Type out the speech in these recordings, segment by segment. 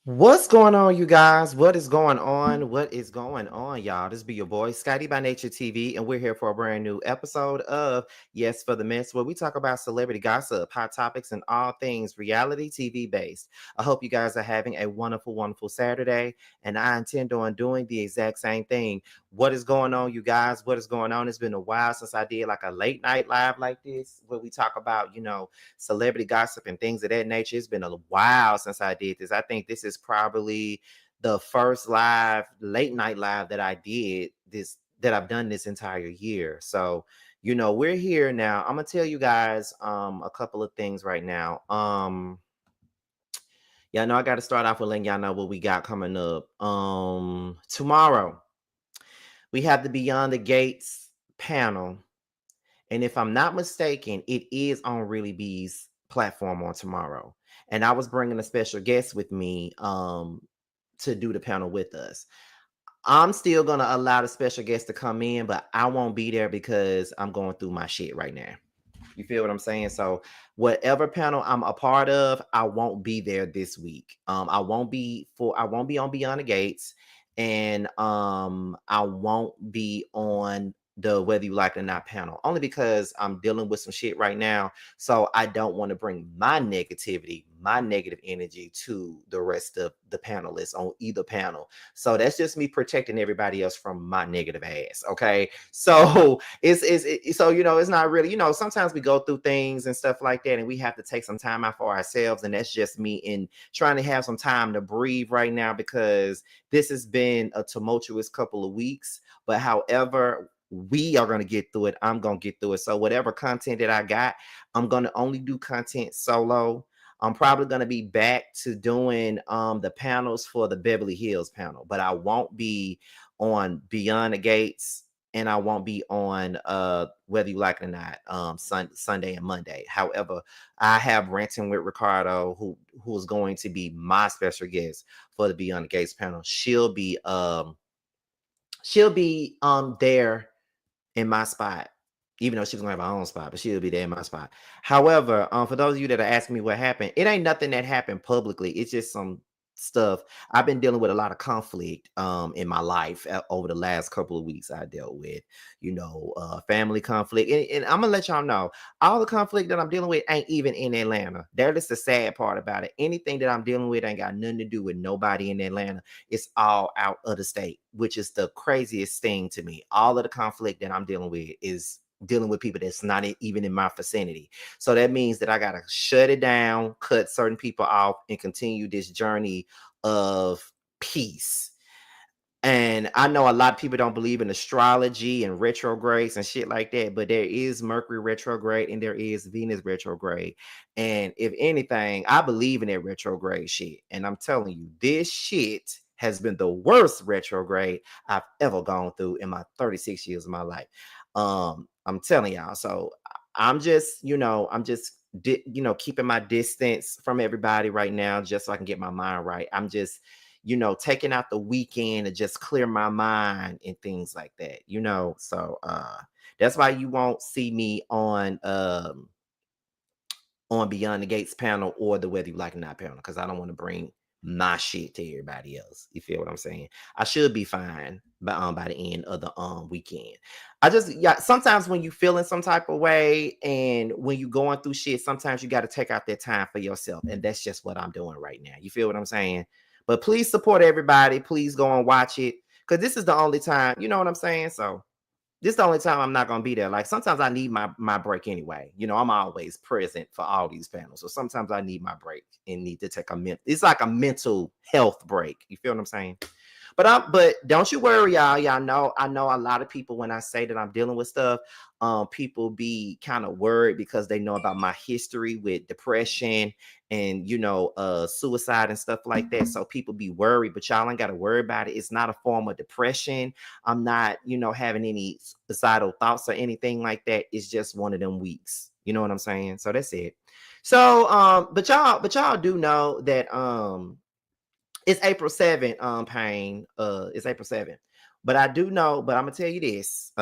What's going on, you guys? What is going on? What is going on, y'all? This be your boy, Scotty by Nature TV, and we're here for a brand new episode of Yes for the Mess, where we talk about celebrity gossip, hot topics, and all things reality TV based. I hope you guys are having a wonderful, wonderful Saturday, and I intend on doing the exact same thing. What is going on, you guys? What is going on? It's been a while since I did like a late night live like this, where we talk about, celebrity gossip and things of that nature. It's been a while since I did this. I think this is probably the first live late night live that I did this that I've done this entire year. So, we're here now. I'm gonna tell you guys a couple of things right now. Y'all know I gotta start off with letting y'all know what we got coming up. Tomorrow we have the Beyond the Gates panel. And if I'm not mistaken, it is on Really B's platform on tomorrow. And I was bringing a special guest with me to do the panel with us. I'm still going to allow the special guest to come in, but I won't be there because I'm going through my shit right now. You feel what I'm saying? So whatever panel I'm a part of, I won't be there this week. I won't be on Beyond the Gates, and I won't be on the Whether You Like It or Not panel, only because I'm dealing with some shit right now. So I don't want to bring my negativity, my negative energy to the rest of the panelists on either panel. So that's just me protecting everybody else from my negative ass. Okay. So it's not really, sometimes we go through things and stuff like that, and we have to take some time out for ourselves. And that's just me in trying to have some time to breathe right now, because this has been a tumultuous couple of weeks. But however, we are going to get through it. I'm going to get through it. So whatever content that I got, I'm going to only do content solo. I'm probably going to be back to doing the panels for the Beverly Hills panel, but I won't be on Beyond the Gates, and I won't be on Whether You Like It or Not Sunday and Monday. However, I have Ranting with Ricardo, who is going to be my special guest for the Beyond the Gates panel. She'll be there in my spot, even though she's gonna have her own spot, but she'll be there in my spot. However, for those of you that are asking me what happened, it ain't nothing that happened publicly. It's just some stuff. I've been dealing with a lot of conflict in my life over the last couple of weeks. I dealt with, family conflict, and I'm gonna let y'all know all the conflict that I'm dealing with ain't even in Atlanta. That is the sad part about it. Anything that I'm dealing with ain't got nothing to do with nobody in Atlanta. It's all out of the state, which is the craziest thing to me. All of the conflict that I'm dealing with is dealing with people that's not even in my vicinity. So that means that I got to shut it down, cut certain people off, and continue this journey of peace. And I know a lot of people don't believe in astrology and retrogrades and shit like that, but there is Mercury retrograde and there is Venus retrograde. And if anything, I believe in that retrograde shit. And I'm telling you, this shit has been the worst retrograde I've ever gone through in my 36 years of my life. I'm telling y'all. So I'm just keeping my distance from everybody right now, just so I can get my mind right. I'm just taking out the weekend to just clear my mind and things like that. So that's why you won't see me on Beyond the Gates panel or the Whether You Like It or Not panel, because I don't want to bring my shit to everybody else. You feel what I'm saying? I should be fine by the end of the weekend. Sometimes when you feeling some type of way and when you going through shit, sometimes you got to take out that time for yourself. And that's just what I'm doing right now. You feel what I'm saying? But please support everybody. Please go and watch it, because this is the only time, you know what I'm saying? So this is the only time I'm not gonna be there. Like sometimes I need my break anyway. I'm always present for all these panels. So sometimes I need my break and need to take it's like a mental health break. You feel what I'm saying? But don't you worry, y'all. Y'all know I know a lot of people, when I say that I'm dealing with stuff, people be kind of worried because they know about my history with depression and suicide and stuff like that. So people be worried, but y'all ain't got to worry about it. It's not a form of depression. I'm not, having any suicidal thoughts or anything like that. It's just one of them weeks. You know what I'm saying? So that's it. So but y'all do know that it's April 7th, Pain. It's April 7th. But I do know, but I'm gonna tell you this.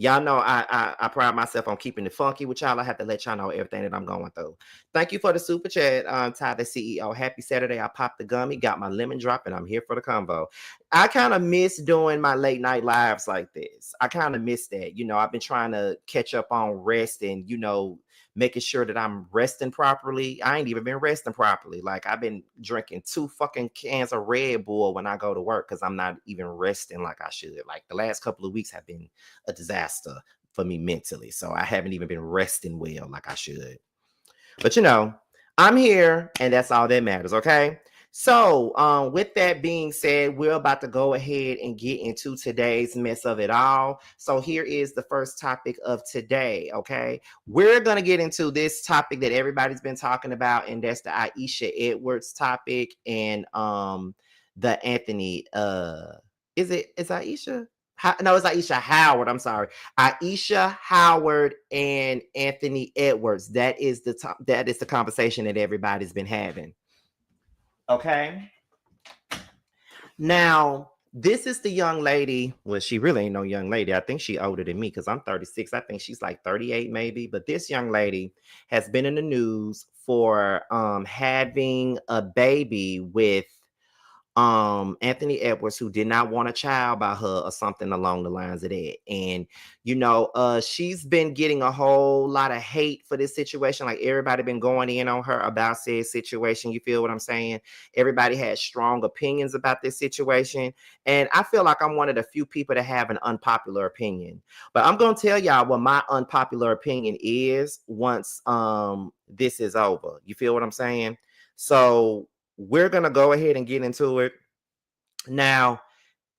Y'all know I pride myself on keeping it funky with y'all. I have to let y'all know everything that I'm going through. Thank you for the super chat, Ty the CEO. Happy Saturday. I popped the gummy, got my lemon drop, and I'm here for the combo. I kind of miss doing my late night lives like this. I kind of miss that. You know, I've been trying to catch up on rest and, you know, making sure that I'm resting properly. I ain't even been resting properly. Like I've been drinking 2 fucking cans of Red Bull when I go to work because I'm not even resting like I should. Like the last couple of weeks have been a disaster for me mentally. So I haven't even been resting well like I should. But you know, I'm here and that's all that matters, okay? So with that being said, we're about to go ahead and get into today's mess of it all. So here is the first topic of today, okay? We're going to get into this topic that everybody's been talking about, and that's the Ayesha Edwards topic and the Anthony is Ayesha? No, it's Ayesha Howard. I'm sorry. Ayesha Howard and Anthony Edwards. That is the conversation that everybody's been having. Okay. Now, this is the young lady. Well, she really ain't no young lady. I think she older than me because I'm 36. I think she's like 38 maybe. But this young lady has been in the news for having a baby with Anthony Edwards, who did not want a child by her or something along the lines of that. And you know, she's been getting a whole lot of hate for this situation. Like everybody been going in on her about said situation. You feel what I'm saying? Everybody has strong opinions about this situation, and I feel like I'm one of the few people that have an unpopular opinion. But I'm gonna tell y'all what my unpopular opinion is once this is over. You feel what I'm saying? So we're going to go ahead and get into it. Now,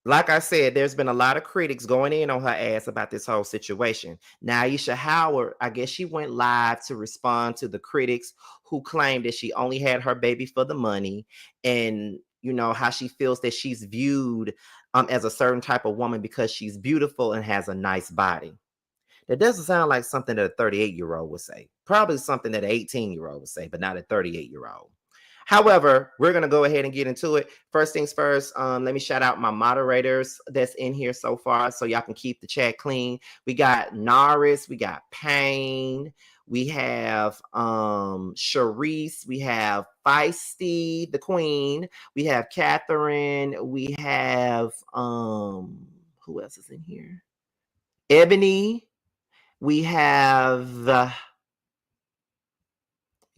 like I said, there's been a lot of critics going in on her ass about this whole situation. Now, Ayesha Howard, I guess she went live to respond to the critics who claimed that she only had her baby for the money, and you know how she feels that she's viewed as a certain type of woman because she's beautiful and has a nice body. That doesn't sound like something that a 38-year-old would say. Probably something that an 18-year-old would say, but not a 38-year-old. However, we're going to go ahead and get into it. First things first, let me shout out my moderators that's in here so far so y'all can keep the chat clean. We got Norris, we got Payne, we have Sharice, we have Feisty, the Queen, we have Catherine, we have who else is in here? Ebony, we have let's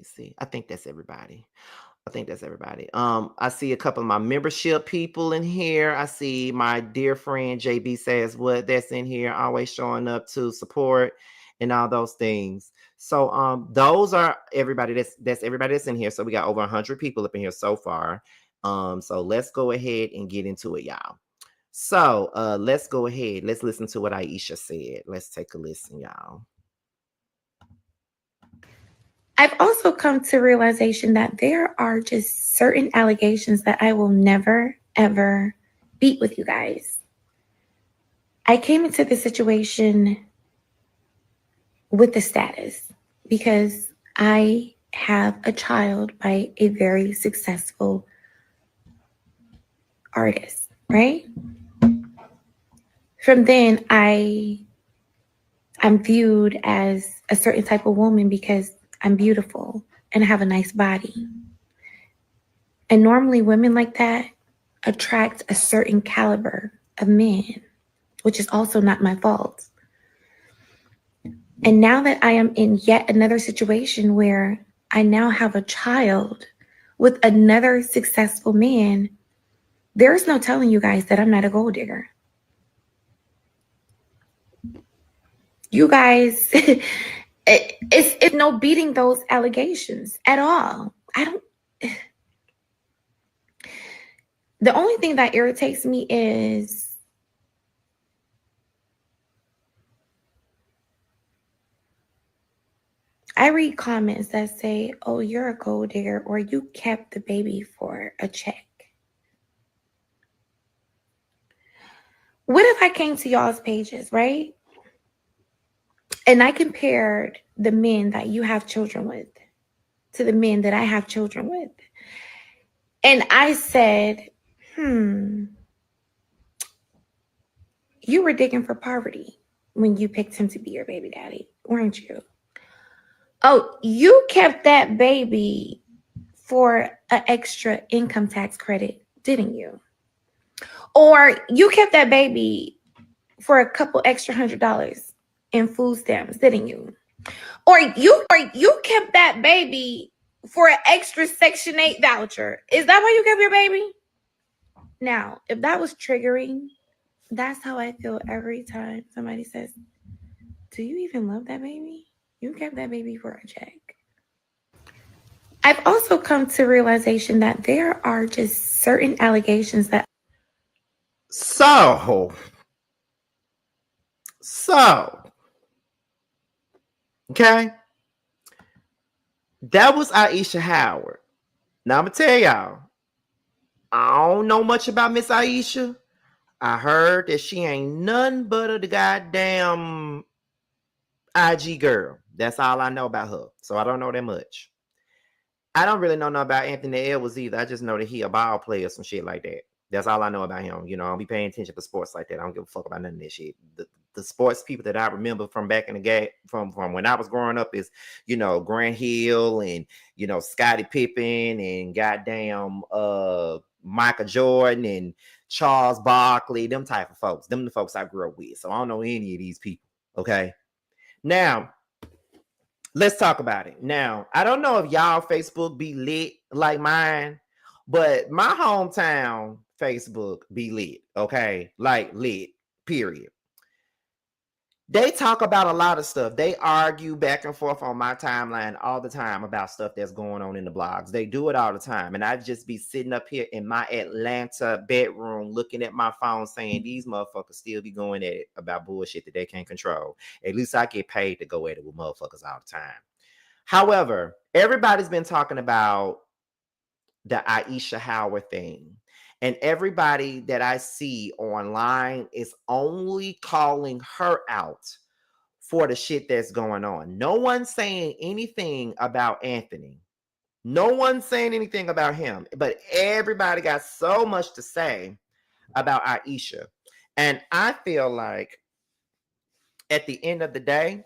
see, I think that's everybody. I see a couple of my membership people in here. I see my dear friend JB says what that's in here, always showing up to support and all those things. So those are everybody that's everybody that's in here. So we got over 100 people up in here so far. So let's go ahead and get into it, y'all. So let's go ahead. Let's listen to what Ayesha said. Let's take a listen, y'all. I've also come to realization that there are just certain allegations that I will never, ever beat with you guys. I came into this situation with the status because I have a child by a very successful artist, right? From then, I'm viewed as a certain type of woman because I'm beautiful and have a nice body. And normally women like that attract a certain caliber of men, which is also not my fault. And now that I am in yet another situation where I now have a child with another successful man, there's no telling you guys that I'm not a gold digger. You guys, it's no beating those allegations at all. The only thing that irritates me is I read comments that say, oh, you're a gold digger, or you kept the baby for a check. What if I came to y'all's pages, right? And I compared the men that you have children with to the men that I have children with. And I said, you were digging for poverty. when you picked him to be your baby daddy, weren't you? Oh, you kept that baby for an extra income tax credit, didn't you? Or you kept that baby for a couple extra $100 in food stamps, didn't you? Or you kept that baby for an extra Section 8 voucher. Is that why you kept your baby? Now, if that was triggering, that's how I feel every time somebody says, "Do you even love that baby? You kept that baby for a check." I've also come to realization that there are just certain allegations that So, so, okay, that was Ayesha Howard. Now I'm gonna tell y'all, I don't know much about Miss Ayesha. I heard that she ain't none but a goddamn IG girl. That's all I know about her. So I don't know that much. I don't really know nothing about Anthony Edwards either. I just know that he a ball player, some shit like that. That's all I know about him. You know, I don't be paying attention to sports like that. I don't give a fuck about none of this shit. The sports people that I remember from back in the game, from when I was growing up, is Grant Hill and Scottie Pippen and goddamn Michael Jordan and Charles Barkley, them type of folks. Them the folks I grew up with. So I don't know any of these people. Okay, now let's talk about it. Now, I don't know if y'all Facebook be lit like mine, but my hometown Facebook be lit, okay? Like lit, period. They talk about a lot of stuff. They argue back and forth on my timeline all the time about stuff that's going on in the blogs. They do it all the time. And I just be sitting up here in my Atlanta bedroom looking at my phone saying these motherfuckers still be going at it about bullshit that they can't control. At least I get paid to go at it with motherfuckers all the time. However, everybody's been talking about the Ayesha Howard thing. And everybody that I see online is only calling her out for the shit that's going on. No one's saying anything about Anthony. No one's saying anything about him. But everybody got so much to say about Ayesha. And I feel like at the end of the day,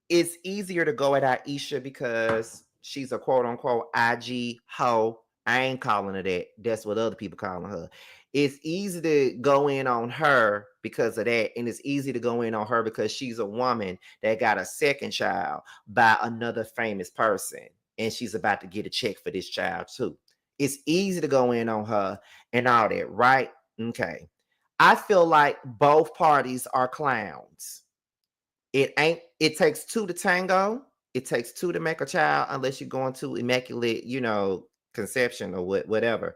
it's easier to go at Ayesha because she's a quote unquote IG hoe. I ain't calling her that. That's what other people calling her. It's easy to go in on her because of that. And it's easy to go in on her because she's a woman that got a second child by another famous person. And she's about to get a check for this child too. It's easy to go in on her and all that, right? Okay. I feel like both parties are clowns. It takes two to tango. It takes two to make a child, unless you're going to immaculate, conception or whatever.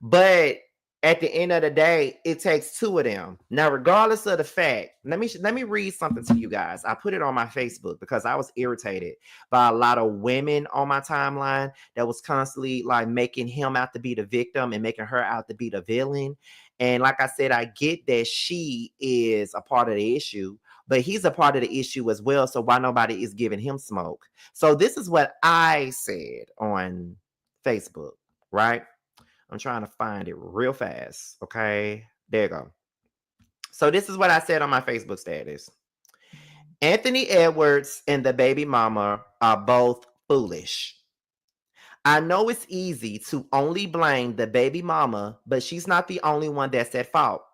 But at the end of the day, it takes two of them. Now, regardless of the fact, let me read something to you guys. I put it on my Facebook because I was irritated by a lot of women on my timeline that was constantly like making him out to be the victim and making her out to be the villain. And like I said, I get that she is a part of the issue, but he's a part of the issue as well. So why nobody is giving him smoke? So this is what I said on Facebook, right? I'm trying to find it real fast. Okay, there you go. So this is what I said on my Facebook status. Anthony Edwards and the baby mama are both foolish. I know it's easy to only blame the baby mama, but she's not the only one that's at fault.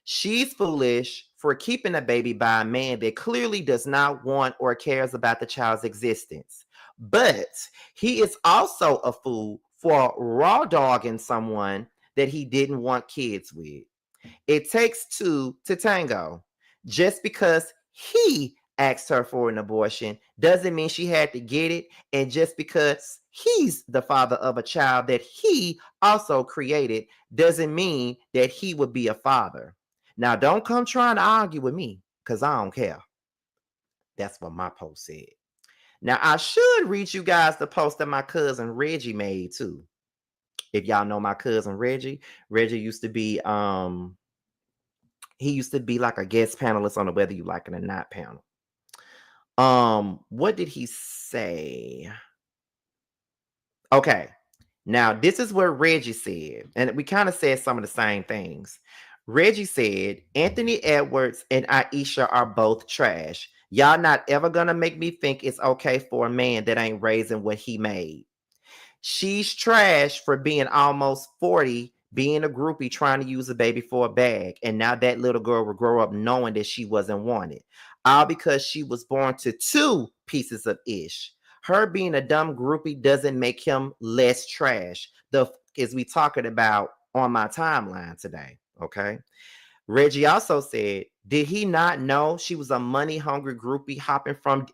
She's foolish for keeping a baby by a man that clearly does not want or cares about the child's existence. But he is also a fool for raw dogging someone that he didn't want kids with. It takes two to tango. Just because he asked her for an abortion doesn't mean she had to get it. And just because he's the father of a child that he also created doesn't mean that he would be a father. Now, don't come trying to argue with me because I don't care. That's what my post said. Now, I should read you guys the post that my cousin Reggie made too. If y'all know my cousin Reggie used to be he used to be like a guest panelist on the Whether You Like It or Not panel. What did he say? Okay. Now, this is what Reggie said, and we kind of said some of the same things. Reggie said, Anthony Edwards and Ayesha are both trash. Y'all not ever gonna make me think it's okay for a man that ain't raising what he made. She's trash for being almost 40, being a groupie, trying to use a baby for a bag. And now that little girl will grow up knowing that she wasn't wanted. All because she was born to two pieces of ish. Her being a dumb groupie doesn't make him less trash. The is we talking about on my timeline today. Okay. Reggie also said, did he not know she was a money hungry groupie hopping from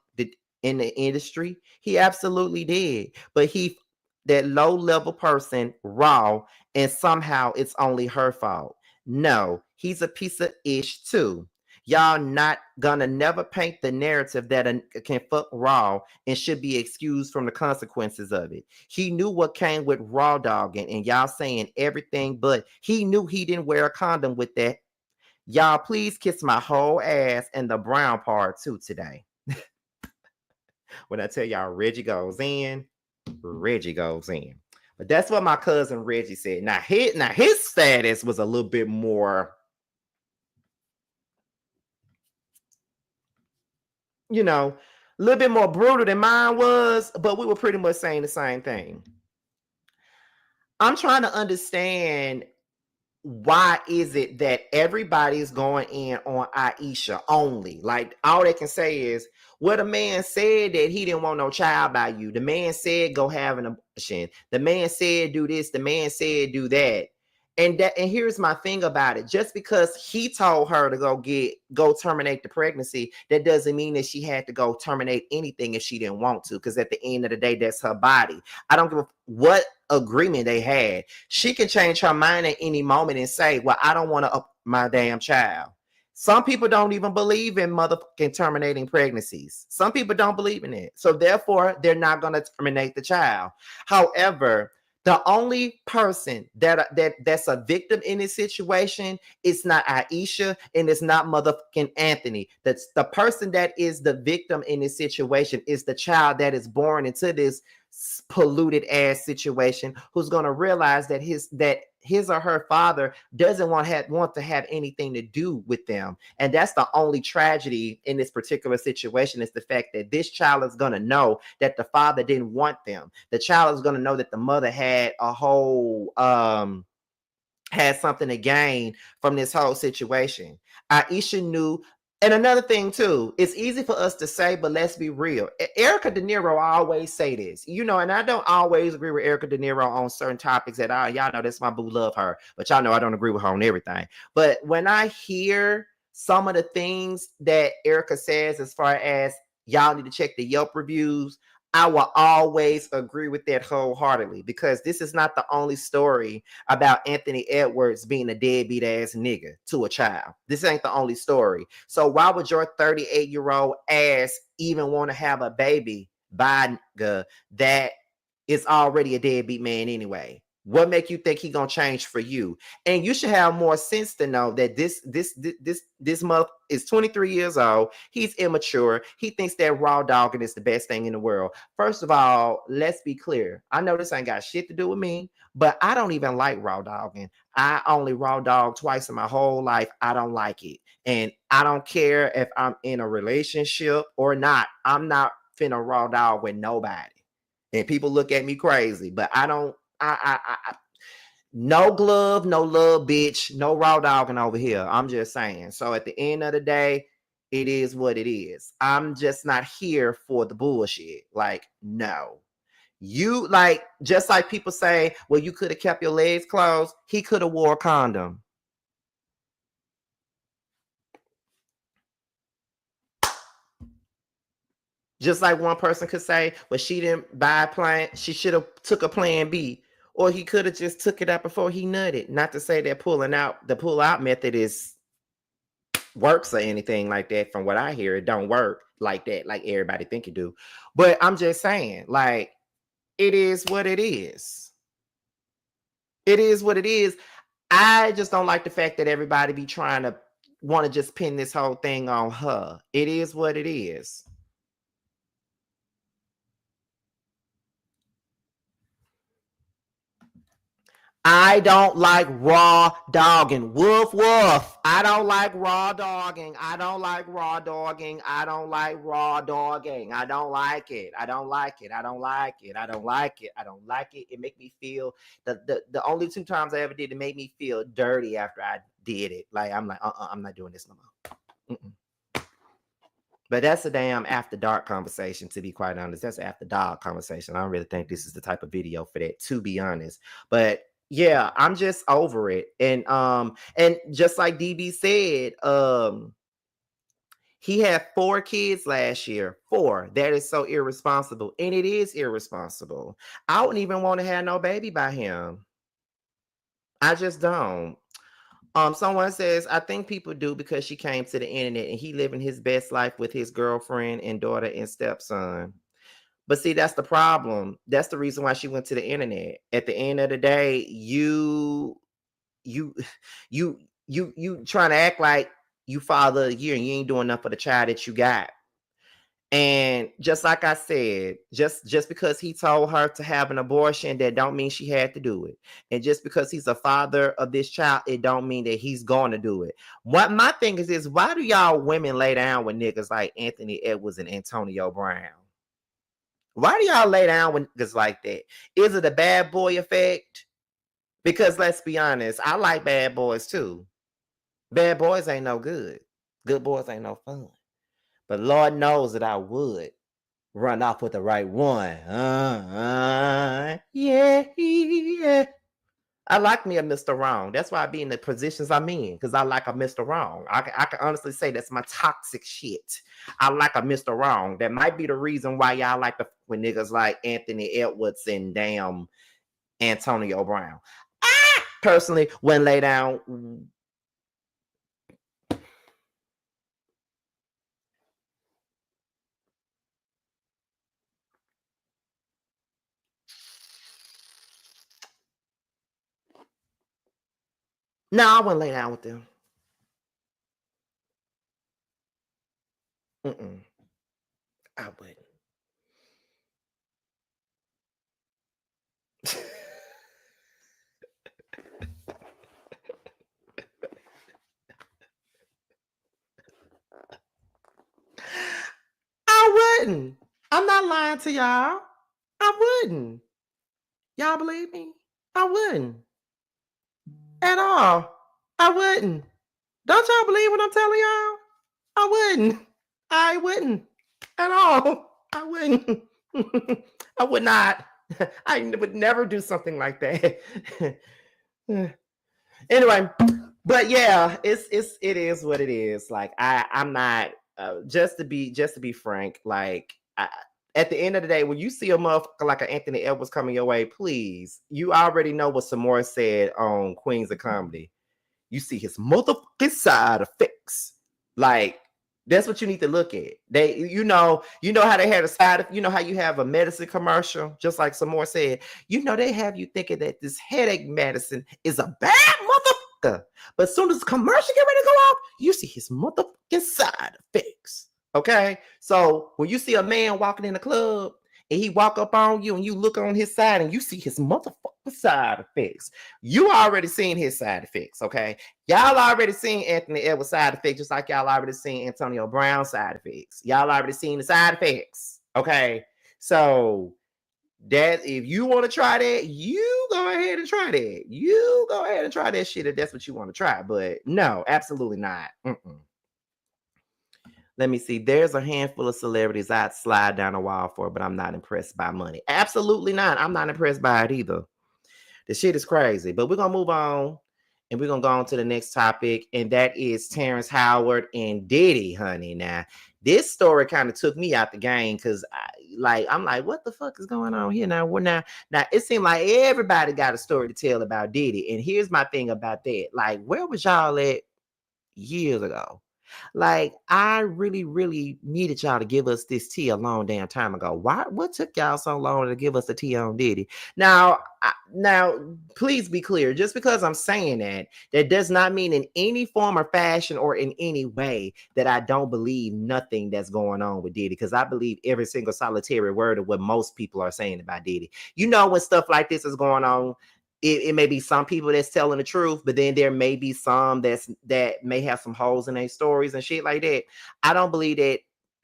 in the industry? He absolutely did. But he, that low level person, raw, and somehow it's only her fault. No, he's a piece of ish too. Y'all not gonna never paint the narrative that a can fuck raw and should be excused from the consequences of it. He knew what came with raw dogging, and y'all saying everything, but he knew he didn't wear a condom with that. Y'all, please kiss my whole ass and the brown part too today. When I tell y'all Reggie goes in, Reggie goes in. But that's what my cousin Reggie said. Now his status was a little bit more, you know, a little bit more brutal than mine was, but we were pretty much saying the same thing. I'm trying to understand, why is it that everybody's going in on Ayesha only? Like, all they can say is, well, the man said that he didn't want no child by you. The man said go have an abortion. The man said do this. The man said do that. And here's my thing about it. Just because he told her to go terminate the pregnancy, that doesn't mean that she had to go terminate anything if she didn't want to. Because at the end of the day, that's her body. I don't give a what agreement they had. She can change her mind at any moment and say, well, I don't want to up my damn child. Some people don't even believe in motherfucking terminating pregnancies. Some people don't believe in it. So therefore, they're not going to terminate the child. However, the only person that's a victim in this situation is not Ayesha and it's not motherfucking Anthony. That's the person that is the victim in this situation is the child that is born into this polluted ass situation, who's going to realize that his or her father doesn't want to have anything to do with them. And that's the only tragedy in this particular situation, is the fact that this child is going to know that the father didn't want them. The child is going to know that the mother had a whole had something to gain from this whole situation. Aisha knew. And another thing too, it's easy for us to say, but let's be real. Erica De Niro always say this, and I don't always agree with Erica De Niro on certain topics at all. Y'all know that's my boo, love her, but y'all know I don't agree with her on everything. But when I hear some of the things that Erica says, as far as y'all need to check the Yelp reviews, I will always agree with that wholeheartedly, because this is not the only story about Anthony Edwards being a deadbeat ass nigga to a child. This ain't the only story. So why would your 38-year-old ass even want to have a baby by a nigga that is already a deadbeat man anyway? What make you think he gonna change for you? And you should have more sense to know that this month is 23 years old. He's immature. He thinks that raw dogging is the best thing in the world. First of all, let's be clear. I know this ain't got shit to do with me, but I don't even like raw dogging. I only raw dog twice in my whole life. I don't like it. And I don't care if I'm in a relationship or not. I'm not finna raw dog with nobody. And people look at me crazy, but I don't. No glove, no love, bitch. No raw dogging over here. I'm just saying. So at the end of the day, it is what it is. I'm just not here for the bullshit. Like, no. You, like, just like people say, well, you could have kept your legs closed. He could have wore a condom. Just like one person could say, well, she didn't buy a plan. She should have took a plan B. Or he could have just took it out before he nutted. Not to say that the pull out method is works or anything like that. From what I hear, it don't work like that, like everybody think it do. But I'm just saying, like, it is what it is. It is what it is. I just don't like the fact that everybody be trying to want to just pin this whole thing on her. It is what it is. I don't like raw dogging. Woof woof. I don't like raw dogging. I don't like raw dogging. I don't like raw dogging. I don't like it. I don't like it. I don't like it. I don't like it. I don't like it. It make me feel the only 2 times I ever did it made me feel dirty after I did it. Like I'm like, I'm not doing this no more. Mm-mm. But that's a damn after dark conversation, to be quite honest. That's an after dark conversation. I don't really think this is the type of video for that, to be honest. But yeah, I'm just over it. And just like DB said, he had 4 kids last year. 4. That is so irresponsible. And it is irresponsible. I wouldn't even want to have no baby by him. I just don't. Someone says, I think people do because she came to the internet and he living his best life with his girlfriend and daughter and stepson. But see, that's the problem. That's the reason why she went to the internet. At the end of the day, you, you trying to act like you father of the year and you ain't doing enough for the child that you got. And just like I said, just because he told her to have an abortion, that don't mean she had to do it. And just because he's a father of this child, it don't mean that he's going to do it. What my thing is why do y'all women lay down with niggas like Anthony Edwards and Antonio Brown? Why do y'all lay down with niggas like that? Is it a bad boy effect? Because let's be honest, I like bad boys too. Bad boys ain't no good. Good boys ain't no fun. But Lord knows that I would run off with the right one. Yeah. I like me a Mr. Wrong. That's why I be in the positions I'm in, because I like a Mr. Wrong. I can honestly say that's my toxic shit. I like a Mr. Wrong. That might be the reason why y'all like when niggas like Anthony Edwards and damn Antonio Brown. I personally wouldn't lay down. No, I wouldn't lay down with them. I wouldn't. I wouldn't. I'm not lying to y'all. I wouldn't. Y'all believe me? I wouldn't. At all. I wouldn't. Don't y'all believe what I'm telling y'all? I wouldn't. I wouldn't. At all. I wouldn't. I would not. I would never do something like that. Anyway, but yeah, it is what it is. Like I'm not just to be frank, like at the end of the day, when you see a motherfucker like an Anthony Edwards coming your way, please, you already know what Samora said on Queens of Comedy. You see his motherfucking side effects. Like, that's what you need to look at. They, you know how they had a side, you know how you have a medicine commercial, just like Samora said, they have you thinking that this headache medicine is a bad motherfucker. But as soon as the commercial get ready to go off, you see his motherfucking side effects. Okay? So when you see a man walking in the club and he walk up on you and you look on his side and you see his motherfucking side effects, you already seen his side effects, okay? Y'all already seen Anthony Edwards' side effects, just like y'all already seen Antonio Brown's side effects. Y'all already seen the side effects, okay? So that if you want to try that, you go ahead and try that. You go ahead and try that shit if that's what you want to try. But no, absolutely not. Let me see. There's a handful of celebrities I'd slide down a wall for, but I'm not impressed by money. Absolutely not. I'm not impressed by it either. The shit is crazy. But we're going to move on and we're going to go on to the next topic. And that is Terrence Howard and Diddy, honey. Now, this story kind of took me out the game because I'm like, what the fuck is going on here? Now, it seemed like everybody got a story to tell about Diddy. And here's my thing about that. Like, where was y'all at years ago? Like, I really, really needed y'all to give us this tea a long damn time ago. What took y'all so long to give us the tea on Diddy? Now, please be clear. Just because I'm saying that does not mean in any form or fashion or in any way that I don't believe nothing that's going on with Diddy, because I believe every single solitary word of what most people are saying about Diddy. When stuff like this is going on, it may be some people that's telling the truth, but then there may be some that may have some holes in their stories and shit like that. I don't believe that.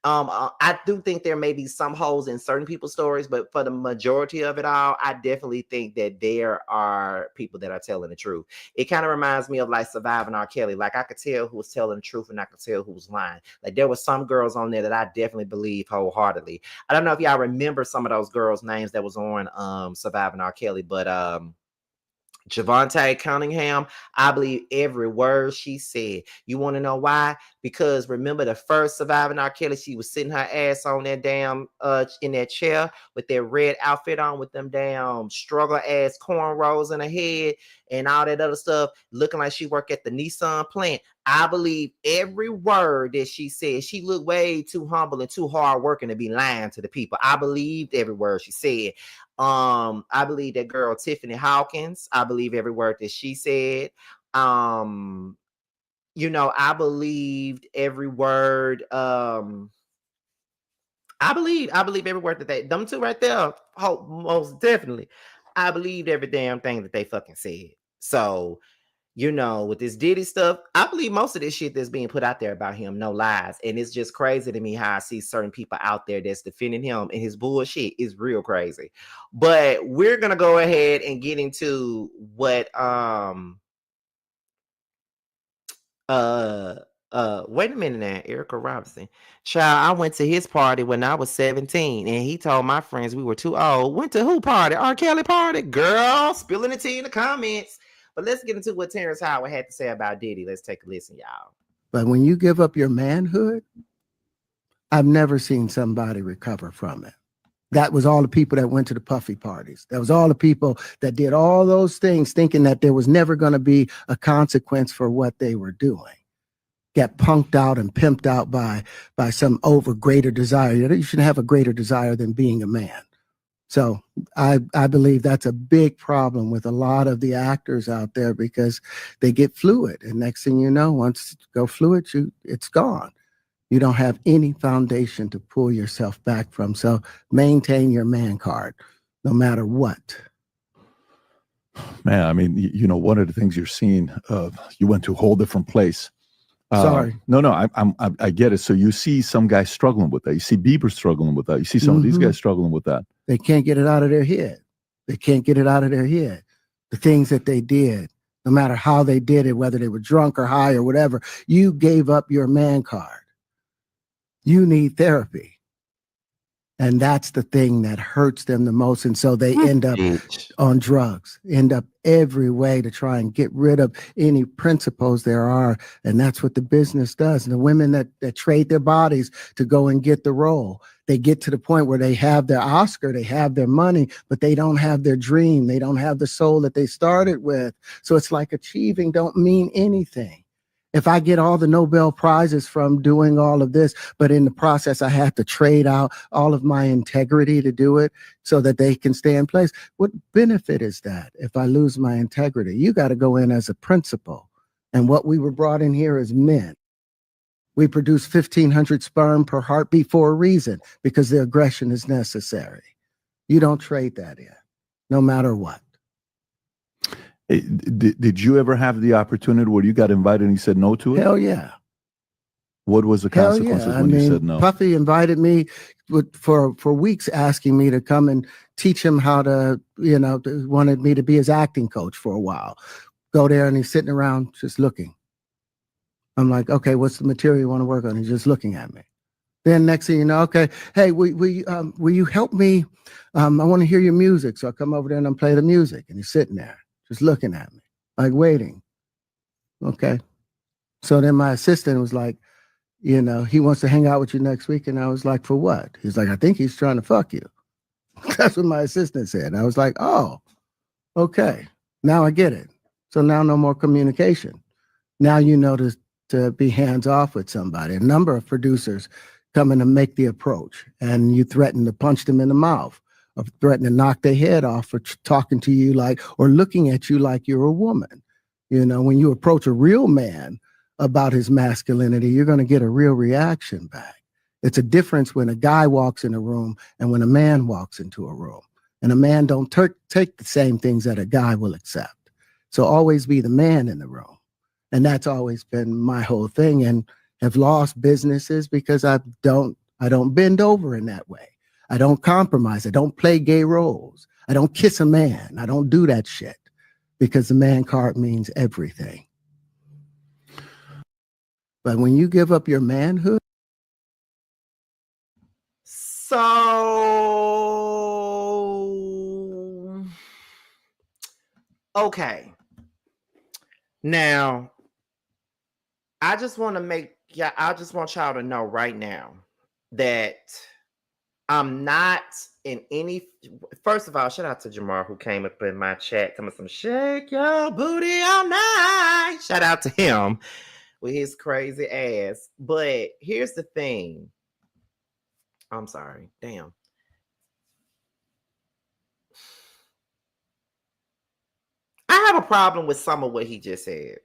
I do think there may be some holes in certain people's stories, but for the majority of it all, I definitely think that there are people that are telling the truth. It kind of reminds me of like Surviving R. Kelly. Like I could tell who was telling the truth and I could tell who was lying. Like there were some girls on there that I definitely believe wholeheartedly. I don't know if y'all remember some of those girls' names that was on Surviving R. Kelly, but Javante Cunningham, I believe every word she said. You want to know why? Because remember the first Surviving R. Kelly, she was sitting her ass on that damn in that chair with that red outfit on with them damn struggle ass cornrows in her head and all that other stuff, looking like she worked at the Nissan plant. I believe every word that she said. She looked way too humble and too hard working to be lying to the people. I believed every word she said. I believe that girl Tiffany Hawkins. I believe every word that she said. I believed every word. I believe every word that them two right there. Most definitely, I believed every damn thing that they fucking said. So with this Diddy stuff, I believe most of this shit that's being put out there about him, no lies. And it's just crazy to me how I see certain people out there that's defending him and his bullshit is real crazy. But we're gonna go ahead and get into what wait a minute now, Erica Robinson. Child, I went to his party when I was 17 and he told my friends we were too old. Went to who party? R. Kelly party? Girl, spilling the tea in the comments. But let's get into what Terrence Howard had to say about Diddy. Let's take a listen, y'all. But when you give up your manhood, I've never seen somebody recover from it. That was all the people that went to the puffy parties. That was all the people that did all those things thinking that there was never going to be a consequence for what they were doing. Get punked out and pimped out by some greater desire. You shouldn't have a greater desire than being a man. So I believe that's a big problem with a lot of the actors out there because they get fluid. And next thing you know, once you go fluid, it's gone. You don't have any foundation to pull yourself back from. So maintain your man card, no matter what. Man, I mean, one of the things you're seeing, you went to a whole different place. Sorry. No, I get it. So you see some guys struggling with that. You see Bieber struggling with that. You see some of these guys struggling with that. They can't get it out of their head. They can't get it out of their head. The things that they did, no matter how they did it, whether they were drunk or high or whatever, you gave up your man card. You need therapy. And that's the thing that hurts them the most. And so they end up on drugs, end up every way to try and get rid of any principles there are. And that's what the business does. And the women that trade their bodies to go and get the role, they get to the point where they have their Oscar, they have their money, but they don't have their dream. They don't have the soul that they started with. So it's like achieving don't mean anything. If I get all the Nobel Prizes from doing all of this, but in the process, I have to trade out all of my integrity to do it so that they can stay in place, what benefit is that if I lose my integrity? You got to go in as a principal. And what we were brought in here as men. We produce 1,500 sperm per heartbeat for a reason, because the aggression is necessary. You don't trade that in, no matter what. Did you ever have the opportunity where you got invited and you said no to it? Hell yeah. What was the consequences when you said no? Puffy invited me for weeks, asking me to come and teach him how to, wanted me to be his acting coach for a while. Go there and he's sitting around just looking. I'm like, okay, what's the material you want to work on? He's just looking at me. Then next thing you know, okay, hey, will you help me? I want to hear your music. So I come over there and I play the music, and he's sitting there just looking at me, like waiting. Okay. So then my assistant was like, he wants to hang out with you next week. And I was like, for what? He's like, I think he's trying to fuck you. That's what my assistant said. I was like, oh, okay. Now I get it. So now no more communication. Now you know to be hands off with somebody. A number of producers come in to make the approach, and you threaten to punch them in the mouth, or threaten to knock their head off for talking to you or looking at you like you're a woman. When you approach a real man about his masculinity, you're going to get a real reaction back. It's a difference when a guy walks in a room and when a man walks into a room. And a man don't take the same things that a guy will accept. So always be the man in the room. And that's always been my whole thing, and have lost businesses because I don't bend over in that way. I don't compromise. I don't play gay roles. I don't kiss a man. I don't do that shit because the man card means everything. But when you give up your manhood. So, okay. Now, I just want y'all to know right now that I'm not in any. First of all, shout out to Jamar who came up in my chat, telling me some shake your booty all night. Shout out to him with his crazy ass. But here's the thing. I'm sorry. Damn. I have a problem with some of what he just said.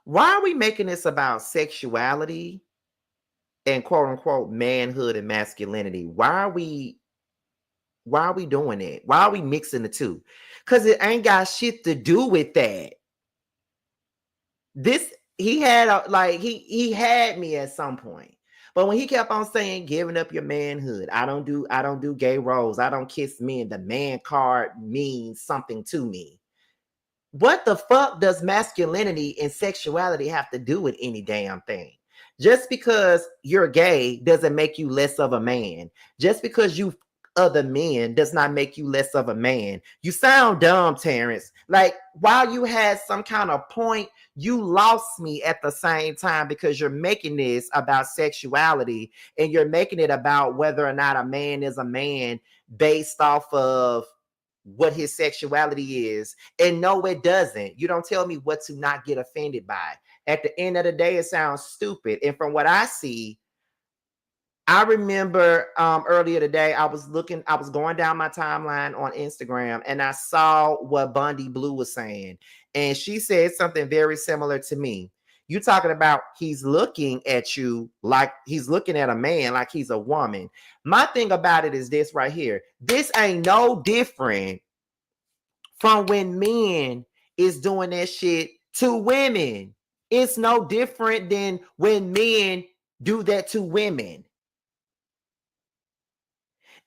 Why are we making this about sexuality and quote unquote manhood and masculinity? Why are we doing it? Why are we mixing the two? Because it ain't got shit to do with that. He had me at some point. But when he kept on saying giving up your manhood, I don't do gay roles, I don't kiss men, the man card means something to me. What the fuck does masculinity and sexuality have to do with any damn thing? Just because you're gay doesn't make you less of a man. Just because you other men does not make you less of a man. You sound dumb, Terrence. Like, while you had some kind of point, you lost me at the same time because you're making this about sexuality and you're making it about whether or not a man is a man based off of what his sexuality is. And no, it doesn't. You don't tell me what to not get offended by. At the end of the day, it sounds stupid. And from what I see, I remember earlier today, I was going down my timeline on Instagram and I saw what Bondi Blue was saying. And she said something very similar to me. You talking about he's looking at you like he's looking at a man, like he's a woman. My thing about it is this right here. This ain't no different from when men is doing that shit to women. It's no different than when men do that to women.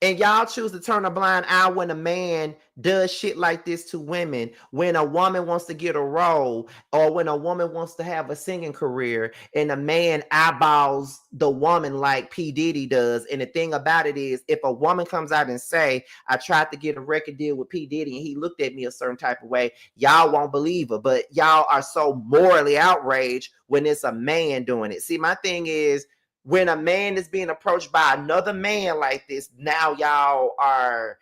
And y'all choose to turn a blind eye when a man does shit like this to women, when a woman wants to get a role, or when a woman wants to have a singing career, and a man eyeballs the woman like P. Diddy does. And the thing about it is, if a woman comes out and say, I tried to get a record deal with P. Diddy and he looked at me a certain type of way, y'all won't believe her. But y'all are so morally outraged when it's a man doing it. See, my thing is, when a man is being approached by another man like this, now y'all are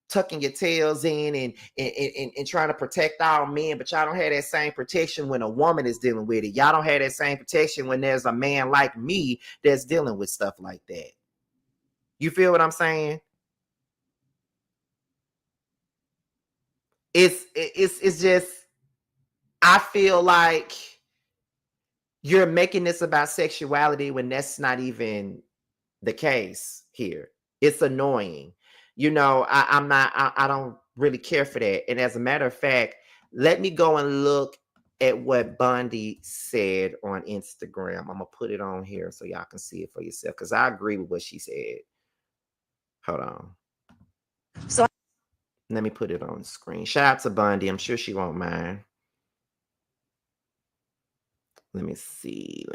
tucking your tails in and trying to protect all men, but y'all don't have that same protection when a woman is dealing with it. Y'all don't have that same protection when there's a man like me that's dealing with stuff like that. You feel what I'm saying? It's just, I feel like you're making this about sexuality when that's not even the case here. It's annoying. You know, I don't really care for that. And as a matter of fact, let me go and look at what Bondi said on Instagram. I'm going to put it on here so y'all can see it for yourself because I agree with what she said. Hold on. So let me put it on the screen. Shout out to Bondi. I'm sure she won't mind. Let me see.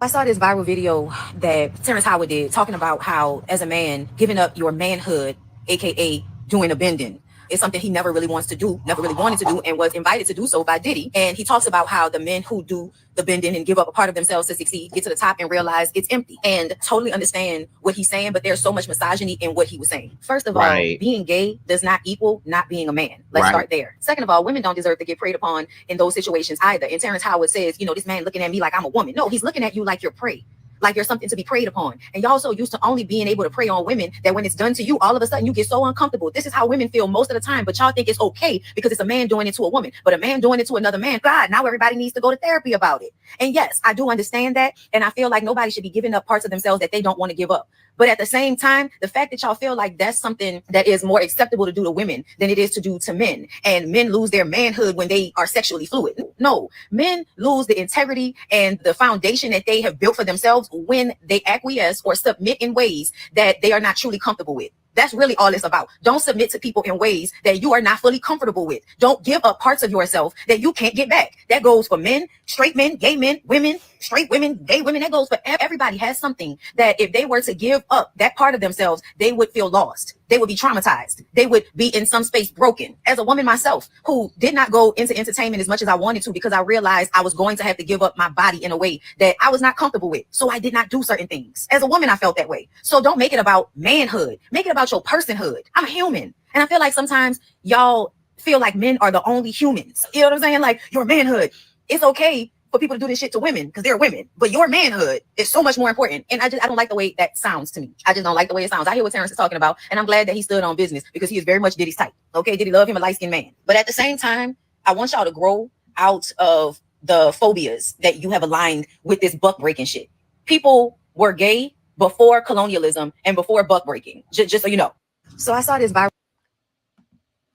I saw this viral video that Terrence Howard did talking about how, as a man, giving up your manhood, aka doing a bending, is something he never really wants to do, never really wanted to do, and was invited to do so by Diddy. And he talks about how the men who do the bending and give up a part of themselves to succeed get to the top and realize it's empty. And totally understand what he's saying, but there's so much misogyny in what he was saying. First of all, being gay does not equal not being a man. Let's start there. Second of all, women don't deserve to get preyed upon in those situations either. And Terrence Howard says, you know, this man looking at me like I'm a woman. No, he's looking at you like you're prey. Like you're something to be preyed upon. And y'all so used to only being able to prey on women that when it's done to you, all of a sudden you get so uncomfortable. This is how women feel most of the time, but y'all think it's okay because it's a man doing it to a woman. But a man doing it to another man, God, now everybody needs to go to therapy about it. And yes, I do understand that. And I feel like nobody should be giving up parts of themselves that they don't want to give up. But at the same time, the fact that y'all feel like that's something that is more acceptable to do to women than it is to do to men, and men lose their manhood when they are sexually fluid. No, men lose the integrity and the foundation that they have built for themselves when they acquiesce or submit in ways that they are not truly comfortable with. That's really all it's about. Don't submit to people in ways that you are not fully comfortable with. Don't give up parts of yourself that you can't get back. That goes for men, straight men, gay men, women, straight women, gay women. That goes for everybody. Has something that if they were to give up that part of themselves, they would feel lost. They would be traumatized. They would be in some space broken. As a woman myself, who did not go into entertainment as much as I wanted to, because I realized I was going to have to give up my body in a way that I was not comfortable with. So I did not do certain things. As a woman, I felt that way. So don't make it about manhood. Make it about your personhood. I'm a human. And I feel like sometimes y'all feel like men are the only humans. You know what I'm saying? Like, your manhood. It's okay for people to do this shit to women because they're women, but your manhood is so much more important. And I don't like the way that sounds to me. I just don't like the way it sounds. I hear what Terrence is talking about, and I'm glad that he stood on business because he is very much Diddy's type. Okay, Diddy love him a light-skinned man. But at the same time, I want y'all to grow out of the phobias that you have aligned with this buck breaking shit. People were gay before colonialism and before buck breaking, just so you know. So I saw this viral.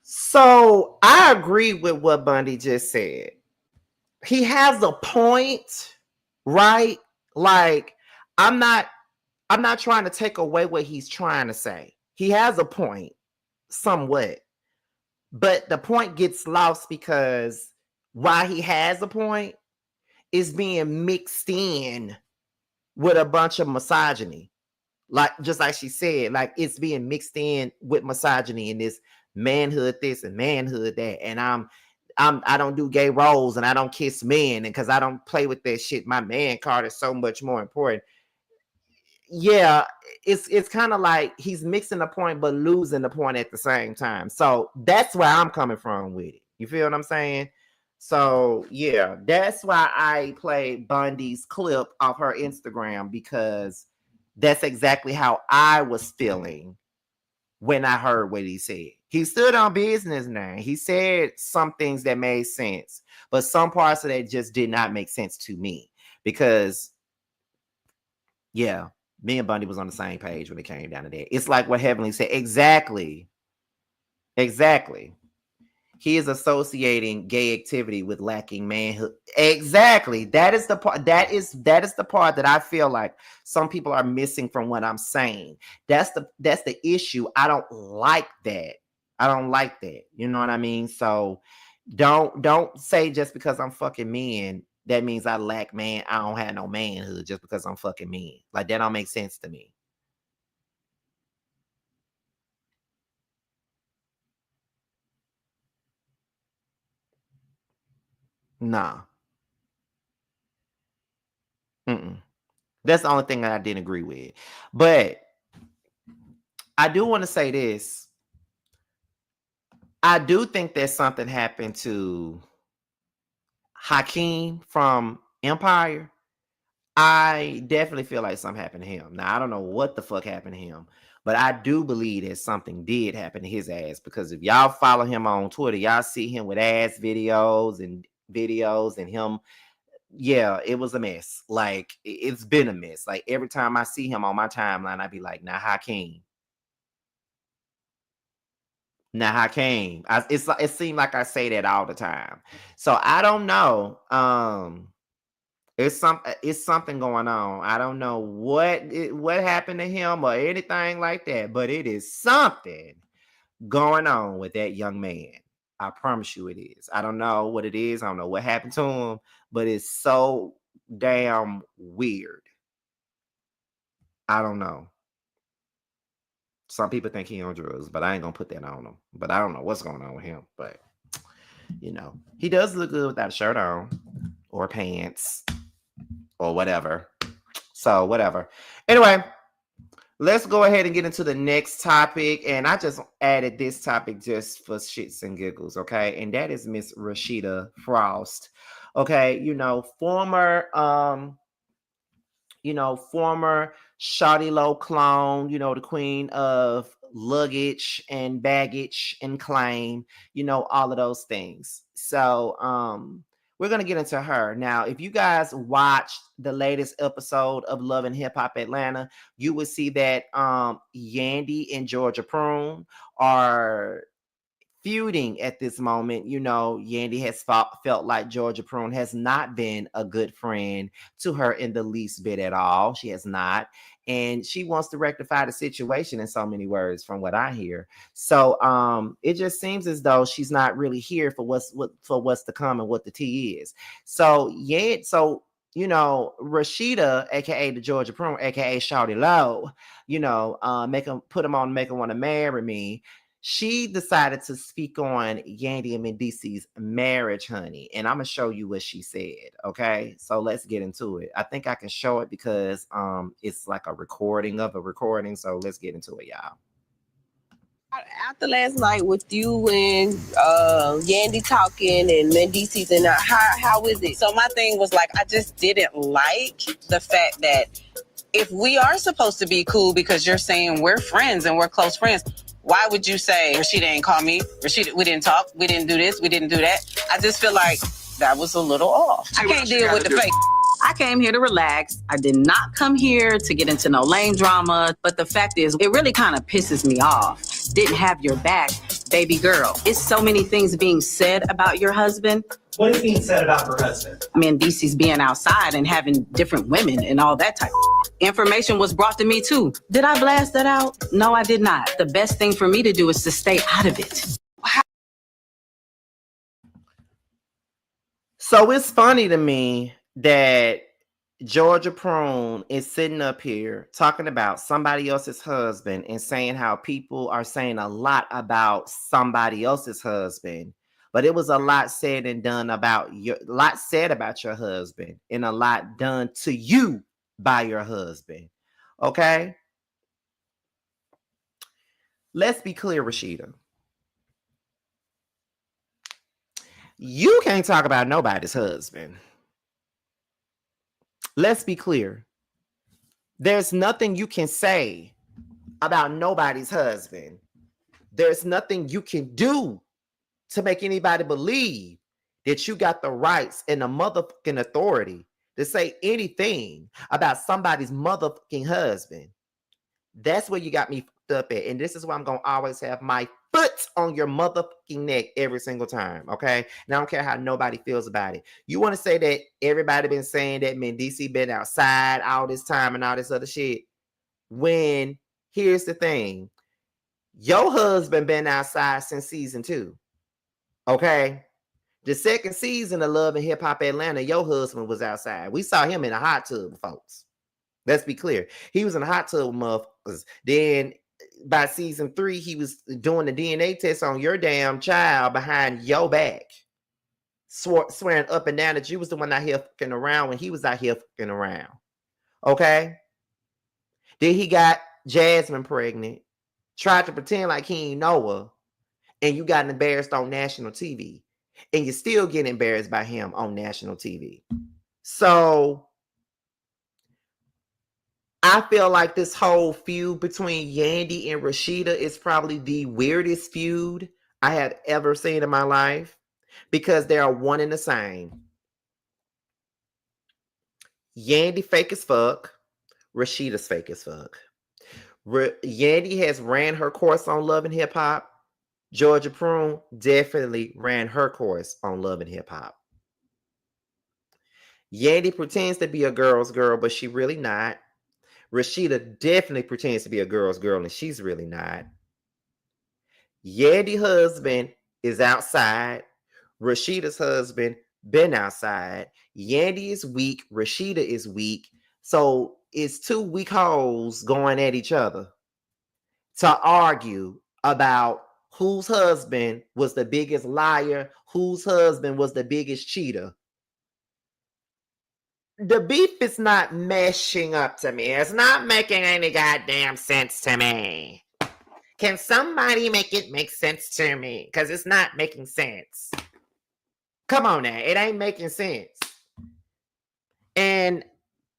So I agree with what Bundy just said. He has a point, right? Like, I'm not trying to take away what he's trying to say. He has a point, somewhat. But the point gets lost because why he has a point is being mixed in with a bunch of misogyny. Like, just like she said, like, it's being mixed in with misogyny and this manhood this and manhood that. And I don't do gay roles and I don't kiss men, and because I don't play with that shit, my man card is so much more important. Yeah, it's kind of like he's mixing the point but losing the point at the same time. So that's where I'm coming from with it. You feel what I'm saying? So yeah, that's why I played Bundy's clip off her Instagram, because that's exactly how I was feeling when I heard what he said. He stood on business now. He said some things that made sense, but some parts of that just did not make sense to me because, yeah, me and Bundy was on the same page when it came down to that. It's like what Heavenly said. Exactly. Exactly. He is associating gay activity with lacking manhood. Exactly. That is the part. That is the part that I feel like some people are missing from what I'm saying. That's the issue. I don't like that. I don't like that. You know what I mean? So don't say just because I'm fucking men, that means I lack man. I don't have no manhood just because I'm fucking men. Like, that don't make sense to me. Nah. Mm-mm. That's the only thing that I didn't agree with. But I do want to say this. I do think that something happened to Hakeem from Empire. I definitely feel like something happened to him. Now, I don't know what the fuck happened to him, but I do believe that something did happen to his ass, because if y'all follow him on Twitter, y'all see him with ass videos and him. Yeah, it was a mess. Like, it's been a mess. Like, every time I see him on my timeline, I be like, nah, Hakeem. Now, Hakeem. It seemed like I say that all the time. So I don't know. It's something going on. I don't know what happened to him or anything like that, but it is something going on with that young man. I promise you it is. I don't know what it is. I don't know what happened to him, but it's so damn weird. I don't know. Some people think he on drugs, but I ain't gonna put that on him. But I don't know what's going on with him. But he does look good without a shirt on or pants or whatever. So whatever. Anyway, let's go ahead and get into the next topic. And I just added this topic just for shits and giggles, okay? And that is Miss Rasheeda Frost. Okay, former Shawty Low clone, the queen of luggage and baggage and claim, all of those things. So we're gonna get into her now. If you guys watched the latest episode of Love and Hip Hop Atlanta, you would see that Yandy and Georgia Prune are feuding at this moment. You know, Yandy has felt like Georgia Prune has not been a good friend to her in the least bit at all. She has not. And she wants to rectify the situation in so many words from what I hear. So it just seems as though she's not really here for what's to come and what the tea is. So yeah, so you know, Rasheeda, aka the Georgia Prune, aka Shawty Low, you know, put him on, make him want to marry me. She decided to speak on Yandy and Mendice's marriage, honey. And I'm gonna show you what she said. Okay. So let's get into it. I think I can show it because it's like a recording of a recording. So let's get into it, y'all. After last night with you and Yandy talking and Mendice's and how is it? So my thing was like, I just didn't like the fact that if we are supposed to be cool because you're saying we're friends and we're close friends, why would you say Rashida ain't call me? Rashida, we didn't talk, we didn't do this, we didn't do that. I just feel like that was a little off. I can't deal with the fake. I came here to relax. I did not come here to get into no lame drama. But the fact is, it really kind of pisses me off. Didn't have your back, baby girl. It's so many things being said about your husband. What is being said about her husband? I mean, DC's being outside and having different women and all that type of information was brought to me too. Did I blast that out? No, I did not. The best thing for me to do is to stay out of it. So it's funny to me that Georgia Prune is sitting up here talking about somebody else's husband and saying how people are saying a lot about somebody else's husband. But it was a lot said and done about your husband and a lot done to you by your husband. Okay? Let's be clear, Rashida. You can't talk about nobody's husband. Let's be clear. There's nothing you can say about nobody's husband. There's nothing you can do to make anybody believe that you got the rights and the motherfucking authority to say anything about somebody's motherfucking husband. That's where you got me fucked up at. And this is why I'm going to always have my foot on your motherfucking neck every single time, okay? And I don't care how nobody feels about it. You want to say that everybody been saying that Mendice been outside all this time and all this other shit, when here's the thing. Your husband been outside since season 2. Okay, the second season of Love and Hip Hop Atlanta, your husband was outside. We saw him in a hot tub, folks. Let's be clear. He was in a hot tub, motherfuckers. Then by season 3, he was doing the DNA test on your damn child behind your back, swearing up and down that you was the one out here fucking around when he was out here fucking around. Okay. Then he got Jasmine pregnant, tried to pretend like he ain't know her. And you got embarrassed on national TV. And you still get embarrassed by him on national TV. So I feel like this whole feud between Yandy and Rasheeda is probably the weirdest feud I have ever seen in my life, because they are one and the same. Yandy fake as fuck. Rasheeda's fake as fuck. Yandy has ran her course on Love and Hip Hop. Georgia Prune definitely ran her course on Love and Hip Hop. Yandy pretends to be a girl's girl, but she really not. Rasheeda definitely pretends to be a girl's girl, and she's really not. Yandy's husband is outside. Rasheeda's husband been outside. Yandy is weak. Rasheeda is weak. So it's two weak hoes going at each other to argue about whose husband was the biggest liar, whose husband was the biggest cheater. The beef is not meshing up to me. It's not making any goddamn sense to me. Can somebody make it make sense to me? Because it's not making sense. Come on now. It ain't making sense. And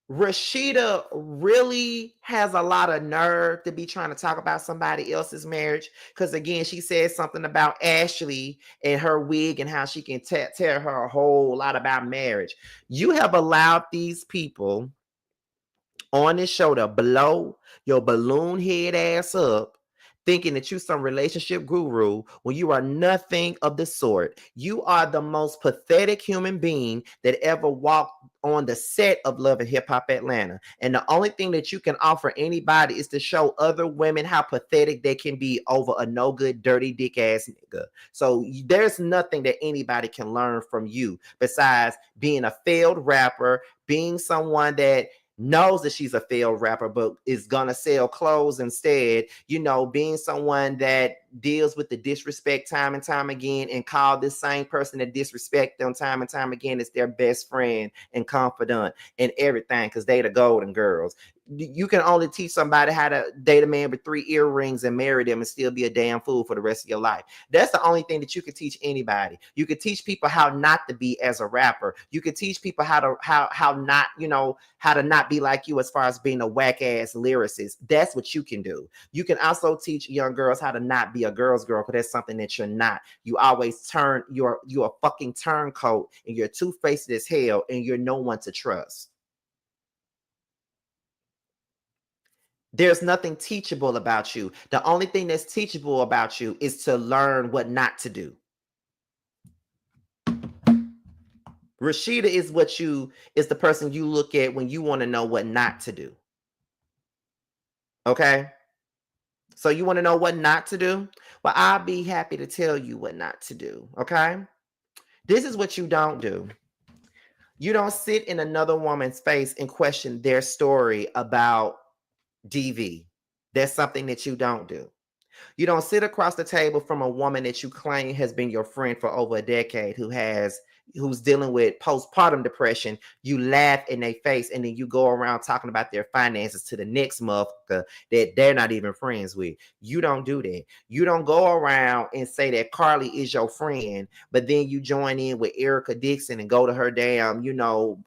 Rashida really has a lot of nerve to be trying to talk about somebody else's marriage. Because again, she said something about Ashley and her wig and how she can tell her a whole lot about marriage. You have allowed these people on this show to blow your balloon head ass up, thinking that you some relationship guru when you are nothing of the sort. You are the most pathetic human being that ever walked on the set of Love and Hip Hop Atlanta. And the only thing that you can offer anybody is to show other women how pathetic they can be over a no good, dirty dick ass nigga. So there's nothing that anybody can learn from you besides being a failed rapper, being someone that knows that she's a failed rapper, but is gonna sell clothes instead, being someone that deals with the disrespect time and time again and call this same person that disrespect them time and time again as their best friend and confidant and everything, because they the golden girls. You can only teach somebody how to date a man with 3 earrings and marry them and still be a damn fool for the rest of your life. That's the only thing that you can teach anybody. You can teach people how not to be as a rapper. You can teach people how to not be like you as far as being a whack ass lyricist. That's what you can do. You can also teach young girls how to not be a girl's girl, because that's something that you're not. You always you're a fucking turncoat, and you're two-faced as hell, and you're no one to trust. There's nothing teachable about you. The only thing that's teachable about you is to learn what not to do. Rasheeda is the person you look at when you want to know what not to do. Okay? So you want to know what not to do? Well, I'll be happy to tell you what not to do. Okay? This is what you don't do. You don't sit in another woman's face and question their story about DV. That's something that you don't do. You don't sit across the table from a woman that you claim has been your friend for over a decade, who's dealing with postpartum depression. You laugh in their face, and then you go around talking about their finances to the next motherfucker that they're not even friends with. You don't do that. You don't go around and say that Carly is your friend, but then you join in with Erica Dixon and go to her damn,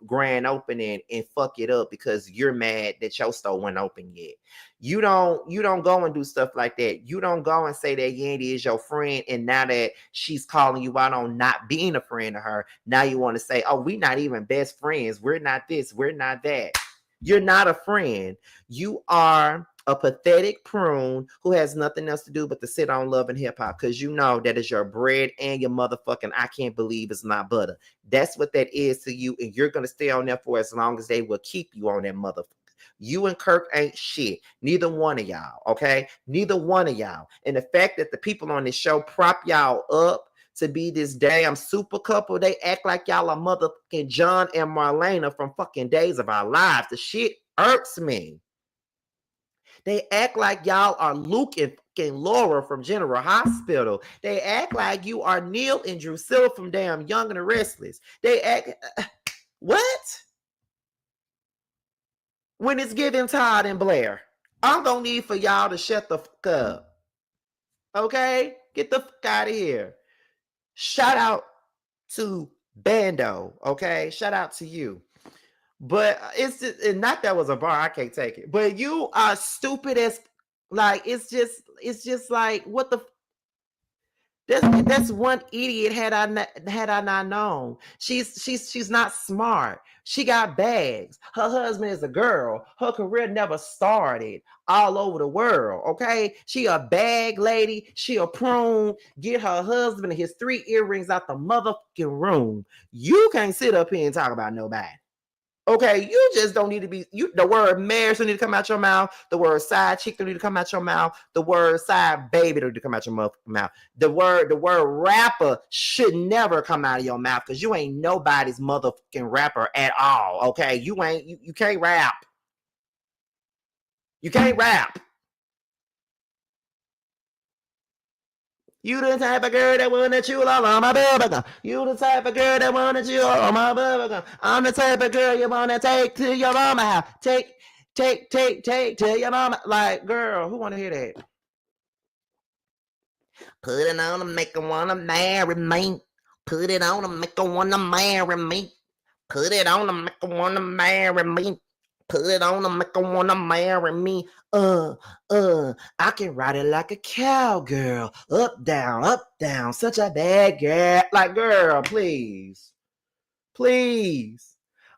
grand opening and fuck it up because you're mad that your store wasn't open yet. You don't go and do stuff like that. You don't go and say that Yandy is your friend, and now that she's calling you out on not being a friend to her, now you want to say, oh, we're not even best friends. We're not this. We're not that. You're not a friend. You are a pathetic prune who has nothing else to do but to sit on Love and Hip Hop, because you know that is your bread and your motherfucking I can't believe it's not butter. That's what that is to you, and you're going to stay on there for as long as they will keep you on that motherfucker. You and Kirk ain't shit. Neither one of y'all, okay? Neither one of y'all. And the fact that the people on this show prop y'all up to be this damn super couple, they act like y'all are motherfucking John and Marlena from fucking Days of Our Lives. The shit irks me. They act like y'all are Luke and fucking Laura from General Hospital. They act like you are Neil and Drusilla from damn Young and the Restless. They act... What? When it's giving Todd and Blair, I'm gonna need for y'all to shut the fuck up. Okay? Get the fuck out of here. Shout out to Bando, okay? Shout out to you. But it's just, and not that was a bar, I can't take it. But you are stupid as, like, it's just like, what the that's one idiot had I not known. She's not smart. She got bags. Her husband is a girl. Her career never started all over the world. Okay, she a bag lady. She a prune. Get her husband and his 3 earrings out the motherfucking room. You can't sit up here and talk about nobody. Okay, you just don't need to be, the word marriage don't need to come out your mouth. The word side chick don't need to come out your mouth. The word side baby don't need to come out your mouth. The word rapper should never come out of your mouth, because you ain't nobody's motherfucking rapper at all. Okay, you can't rap. You can't rap. You the type of girl that wanna chew all on my bubblegum. You the type of girl that wanna chew all on my bubblegum. I'm the type of girl you wanna take to your mama house. Take to your mama. Like, girl, who wanna hear that? Put it on and make her wanna marry me. Put it on and make her wanna marry me. Put it on and make her wanna marry me. Put it on them, make them wanna marry me. I can ride it like a cowgirl. Up, down. Such a bad girl. Like, girl, please. Please.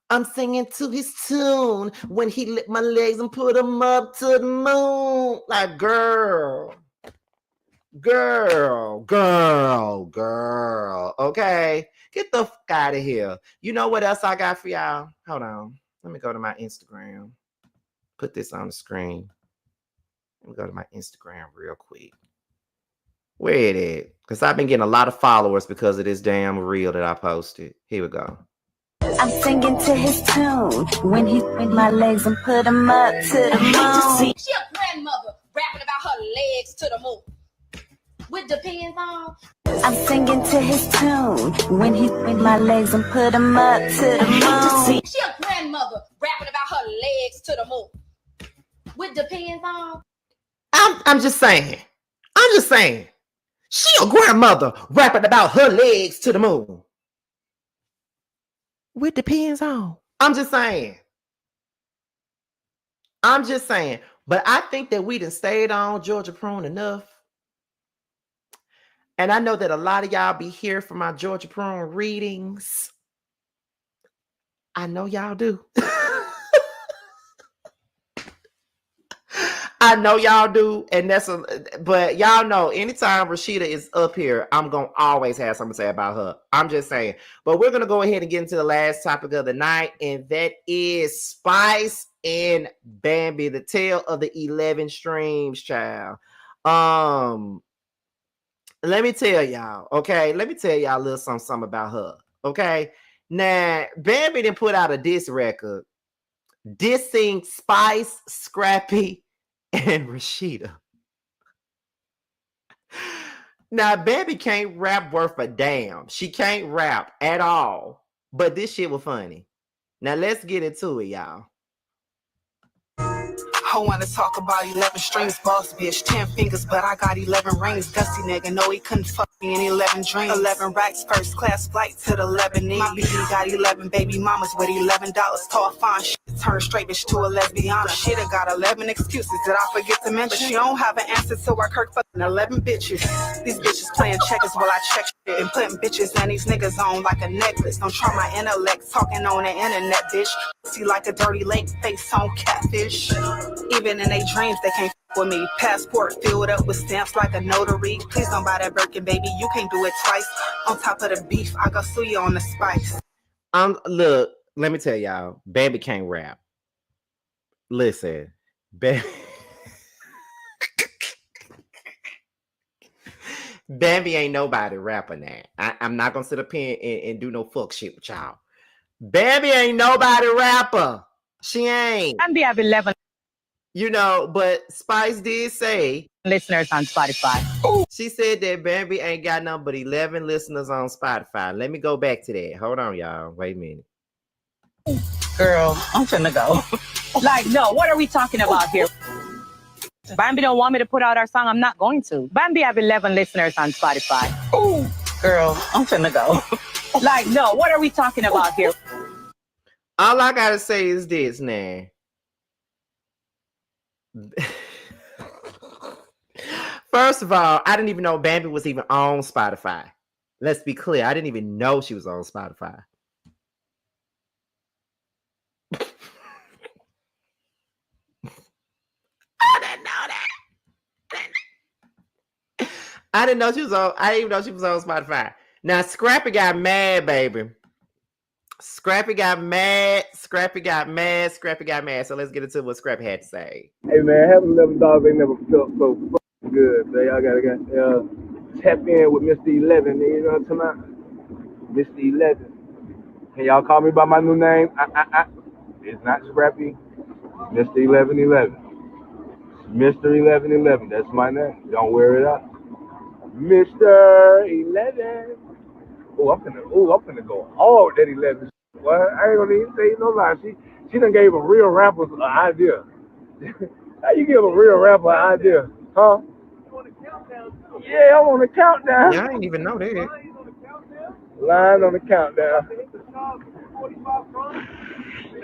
I'm singing to his tune when he licked my legs and put them up to the moon. Like, girl. Okay. Get the fuck out of here. You know what else I got for y'all? Hold on. Let me go to my Instagram. Put this on the screen. Let me go to my Instagram real quick. Where it is? Because I've been getting a lot of followers because of this damn reel that I posted. Here we go. I'm singing to his tune when he swing my legs and put them up to the moon. She a grandmother rapping about her legs to the moon. With the pins on. I'm singing to his tune when he swing my legs and put them up to the moon. She a grandmother rapping about her legs to the moon. With the pins on. I'm just saying. She a grandmother rapping about her legs to the moon. With the pins on. I'm just saying. But I think that we done stayed on Georgia Prune enough. And I know that a lot of y'all be here for my Georgia Prune readings. I know y'all do. I know y'all do. And but y'all know anytime Rashida is up here, I'm going to always have something to say about her. I'm just saying. But we're going to go ahead and get into the last topic of the night. And that is Spice and Bambi, the tale of the 11 streams, child. Let me tell y'all, okay? Let me tell y'all a little something about her, okay? Now, Bambi done put out a diss record dissing Spice, Scrappy, and Rasheeda. Now, Bambi can't rap worth a damn. She can't rap at all. But this shit was funny. Now, let's get into it, y'all. I wanna talk about 11 strings, boss bitch, 10 fingers, but I got 11 rings. Dusty nigga, no, he couldn't fuck me in 11 dreams. 11 racks, first class flight to the Lebanese. My baby got 11 baby mamas with $11. Tall, fine shit, turn straight bitch to a lesbian. Shit, I got 11 excuses that I forget to mention. But she don't have an answer to her Kirk fucking 11 bitches. These bitches playing checkers while I check shit and putting bitches and these niggas on like a necklace. Don't try my intellect, talking on the internet, bitch. See like a dirty lake face on catfish. Even in their dreams, they can't f with me. Passport filled up with stamps like a notary. Please don't buy that Birkin, baby. You can't do it twice. On top of the beef, I go sue you on the spice. Look, let me tell y'all, Bambi can't rap. Listen, Bambi ain't nobody rapping that. I'm not gonna sit up here and do no fuck shit with y'all. Bambi ain't nobody rapper. She ain't. Bambi have 11. You know, but Spice did say listeners on Spotify. She said that Bambi ain't got nothing but 11 listeners on Spotify. Let me go back to that. Hold on, y'all. Wait a minute. Girl, I'm finna go. Like, no, what are we talking about here? Bambi don't want me to put out our song. I'm not going to. Bambi have 11 listeners on Spotify. Ooh, girl, I'm finna go. Like, no, what are we talking about here? All I gotta say is this, now. First of all, I didn't even know Bambi was even on Spotify. Let's be clear. I didn't even know she was on Spotify. I didn't know that. I didn't know she was on. I didn't even know she was on Spotify. Now Scrappy got mad, baby. Scrappy got mad. So let's get into what Scrappy had to say. Hey man, having 11 dogs ain't never felt so fucking good. So y'all gotta tap in with Mr. 11. You know what I'm talking about? Mr. 11. Can y'all call me by my new name? It's not Scrappy. Mr. 1111. Mr. 1111. That's my name. Don't wear it out. Mr. 11. I'm finna go hard that 11. Well, I ain't gonna even say no lie. She done gave a real rapper an idea. How you give a real rapper an idea? Huh? Yeah, I'm on the countdown. Yeah, I didn't even know that. Line on the countdown.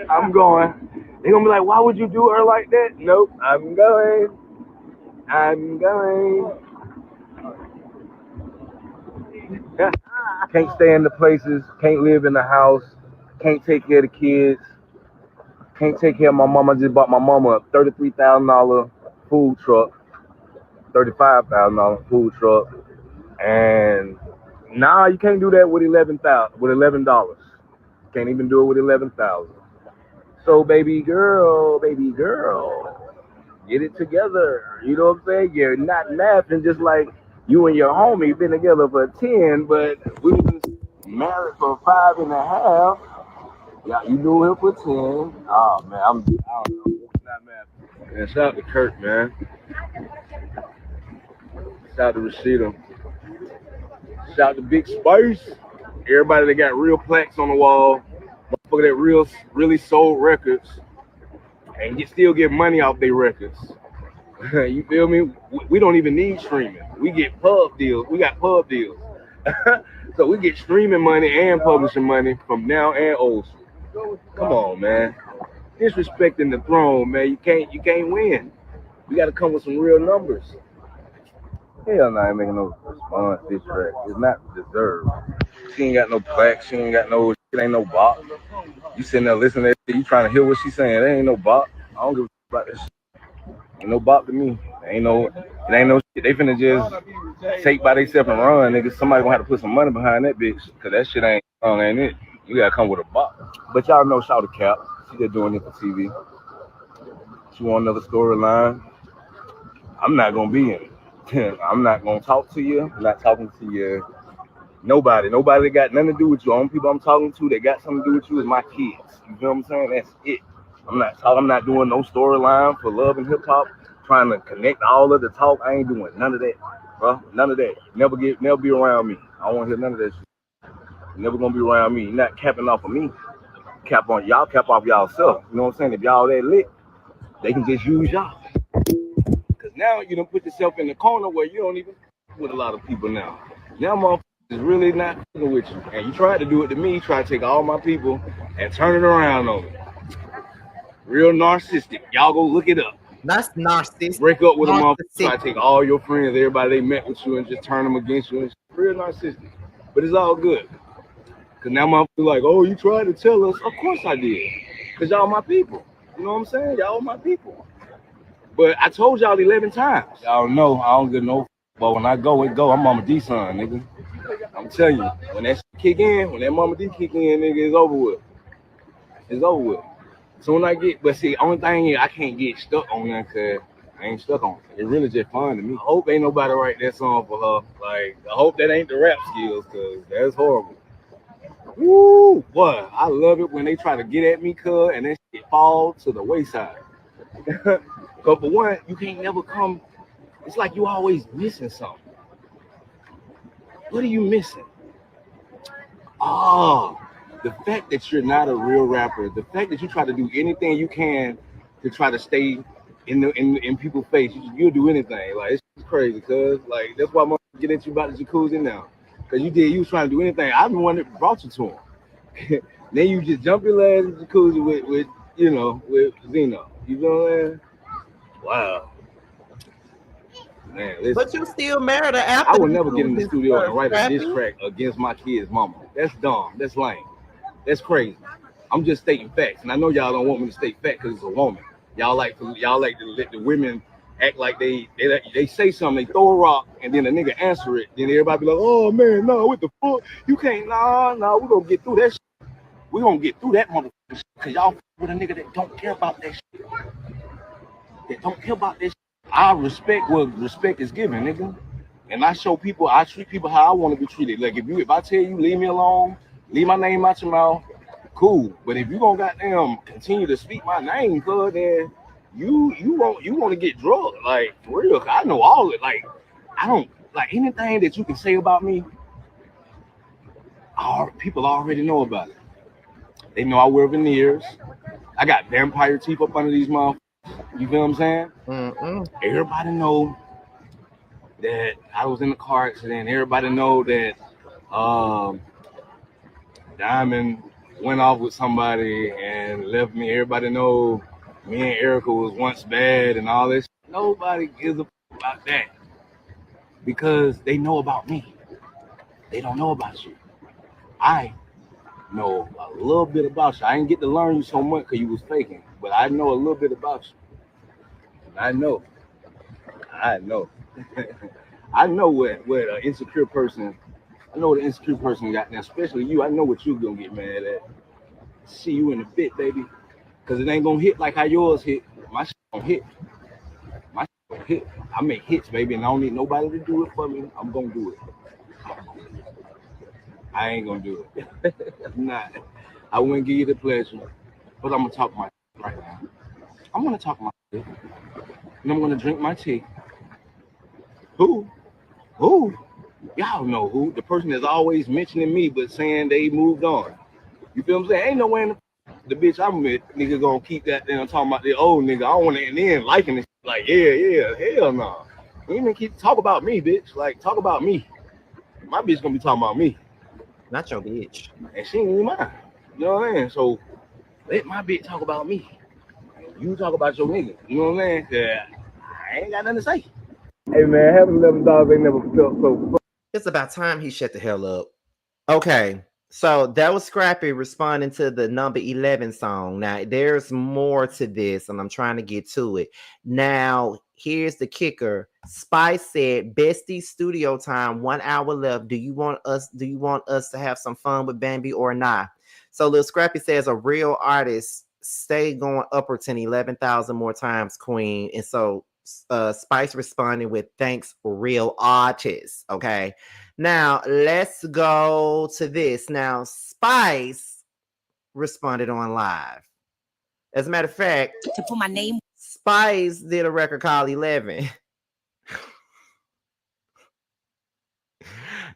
I'm going. They're gonna be like, why would you do her like that? Nope, I'm going. Can't stay in the places, can't live in the house, can't take care of the kids, can't take care of my mama. I just bought my mama a $33,000 food truck, $35,000 food truck, and nah, you can't do that with $11. Can't even do it with 11,000. So baby girl, get it together. You know what I'm saying? You're not laughing just like you and your homie been together for 10, but we was married for 5.5. Yeah, you knew him for 10. Oh man, I don't know. Not mad. Man, shout out to Kurt, man. Shout out to Rashida. Shout out to Big Spice. Everybody that got real plaques on the wall. Motherfucker that really sold records and still get money off their records. You feel me? We don't even need streaming. We get pub deals. We got pub deals. So we get streaming money and publishing money from now and old school. Come on, man. Disrespecting the throne, man. You can't win. We got to come with some real numbers. Hell no, I ain't making no response this track. It's not deserved. She ain't got no plaque. She ain't got no. It ain't no bop. You sitting there listening to that shit. You trying to hear what she's saying. There ain't no bop. I don't give a about that shit. Ain't no bop to me. It ain't no shit. They finna just take by themselves and run, nigga. Somebody gonna have to put some money behind that bitch, cause that shit ain't it. You gotta come with a bop. But y'all know Shawty Cap. She just doing it for TV. She want another storyline. I'm not gonna be in it. I'm not gonna talk to you. I'm not talking to you. Nobody that got nothing to do with you. Only people I'm talking to that got something to do with you is my kids. You feel what I'm saying? That's it. I'm not doing no storyline for love and hip hop. Trying to connect all of the talk. I ain't doing none of that, bro. None of that. Never be around me. I don't want to hear none of that shit. Never gonna be around me. You're not capping off of me. Cap on y'all. Cap off y'all self. You know what I'm saying? If y'all that lit, they can just use y'all. Cause now you don't put yourself in the corner where you don't even with a lot of people now. Now motherfuckers is really not with you. And you tried to do it to me. Try to take all my people and turn it around on me. Real narcissistic. Y'all go look it up. That's narcissistic. Break up with a motherfucker, try to take all your friends, everybody they met with you, and just turn them against you. It's real narcissistic. But it's all good. Because now motherfuckers like, oh, you tried to tell us. Of course I did. Because y'all my people. You know what I'm saying? Y'all my people. But I told y'all 11 times. Y'all know I don't get no. But when I go, it go. I'm Mama D son, nigga. I'm telling you, when that shit kick in, when that Mama D kick in, nigga, it's over with. It's over with. So when I get, but see, only thing is I can't get stuck on that because I ain't stuck on it. It's really just fun to me. I hope ain't nobody write that song for her. Like, I hope that ain't the rap skills because that's horrible. Woo, boy, I love it when they try to get at me, cuz, and that shit fall to the wayside. Because for one, you can't never come. It's like you always missing something. What are you missing? Oh, the fact that you're not a real rapper, the fact that you try to do anything you can to try to stay in people's face, you'll do anything. Like, it's crazy, cuz. Like, that's why I'm gonna get at you about the jacuzzi now. Because you was trying to do anything. I'm the one that brought you to him. Then you just jump your ass in the jacuzzi with Zeno. You know what I'm saying? Wow. Man, listen. But you still married her after. I would never get in the studio and write a diss track against my kid's mama. That's dumb. That's lame. That's crazy. I'm just stating facts, and I know y'all don't want me to state facts because it's a woman. Y'all like to let the women act like they say something, they throw a rock, and then the nigga answer it. Then everybody be like, "Oh man, no, what the fuck? You can't, nah, we gonna get through that shit. We gonna get through that motherfucker shit, because y'all with a nigga that don't care about that shit. That don't care about that shit. I respect what respect is given, nigga. And I treat people how I want to be treated. Like if I tell you leave me alone, leave my name out your mouth, cool. But if you gonna goddamn continue to speak my name, cuz then you want to get drugged. Like for real. I know all of it. Like I don't like anything that you can say about me. People already know about it. They know I wear veneers. I got vampire teeth up under these motherfuckers. You feel what I'm saying? Everybody know that I was in a car accident. Everybody know that Diamond went off with somebody and left me. Everybody know me and Erica was once bad and all this. Nobody gives a about that because they know about me. They don't know about you. I know a little bit about you. I didn't get to learn you so much because you was faking, but I know a little bit about you. I know. I know what an insecure person. I know what an insecure person got now, especially you. I know what you gonna get mad at. See you in a bit, baby, because it ain't gonna hit like how yours hit. My shit gonna hit. My shit gonna hit. I make hits, baby, and I don't need nobody to do it for me. I'm gonna do it. I ain't gonna do it. I'm not. I wouldn't give you the pleasure, but I'm gonna talk my shit right now. I'm gonna talk my shit, and I'm gonna drink my tea. Who? Y'all know who. The person that's always mentioning me but saying they moved on. You feel what I'm saying? Ain't no way in the bitch I'm with, nigga gonna keep that there talking about the old nigga. I don't want to end in liking this. Like, yeah, hell no. You even keep talk about me, bitch. Like, talk about me. My bitch gonna be talking about me. Not your bitch. And she ain't even mine. You know what I'm saying? So let my bitch talk about me. You talk about your nigga. You know what I'm saying? Yeah, I ain't got nothing to say. Hey man, having 11 dollars ain't never felt so. It's about time he shut the hell up. Okay, so that was Scrappy responding to the number 11 song. Now, there's more to this, and I'm trying to get to it. Now, here's the kicker. Spice said, "Bestie studio time, 1 hour left. Do you want us to have some fun with Bambi or not?" So Lil Scrappy says, "A real artist stay going upward to 11,000 more times, Queen." And so Spice responded with, "Thanks, real artists." Okay. Now, let's go to this. Now, Spice responded on live. As a matter of fact, To put my name. Spice did a record called 11.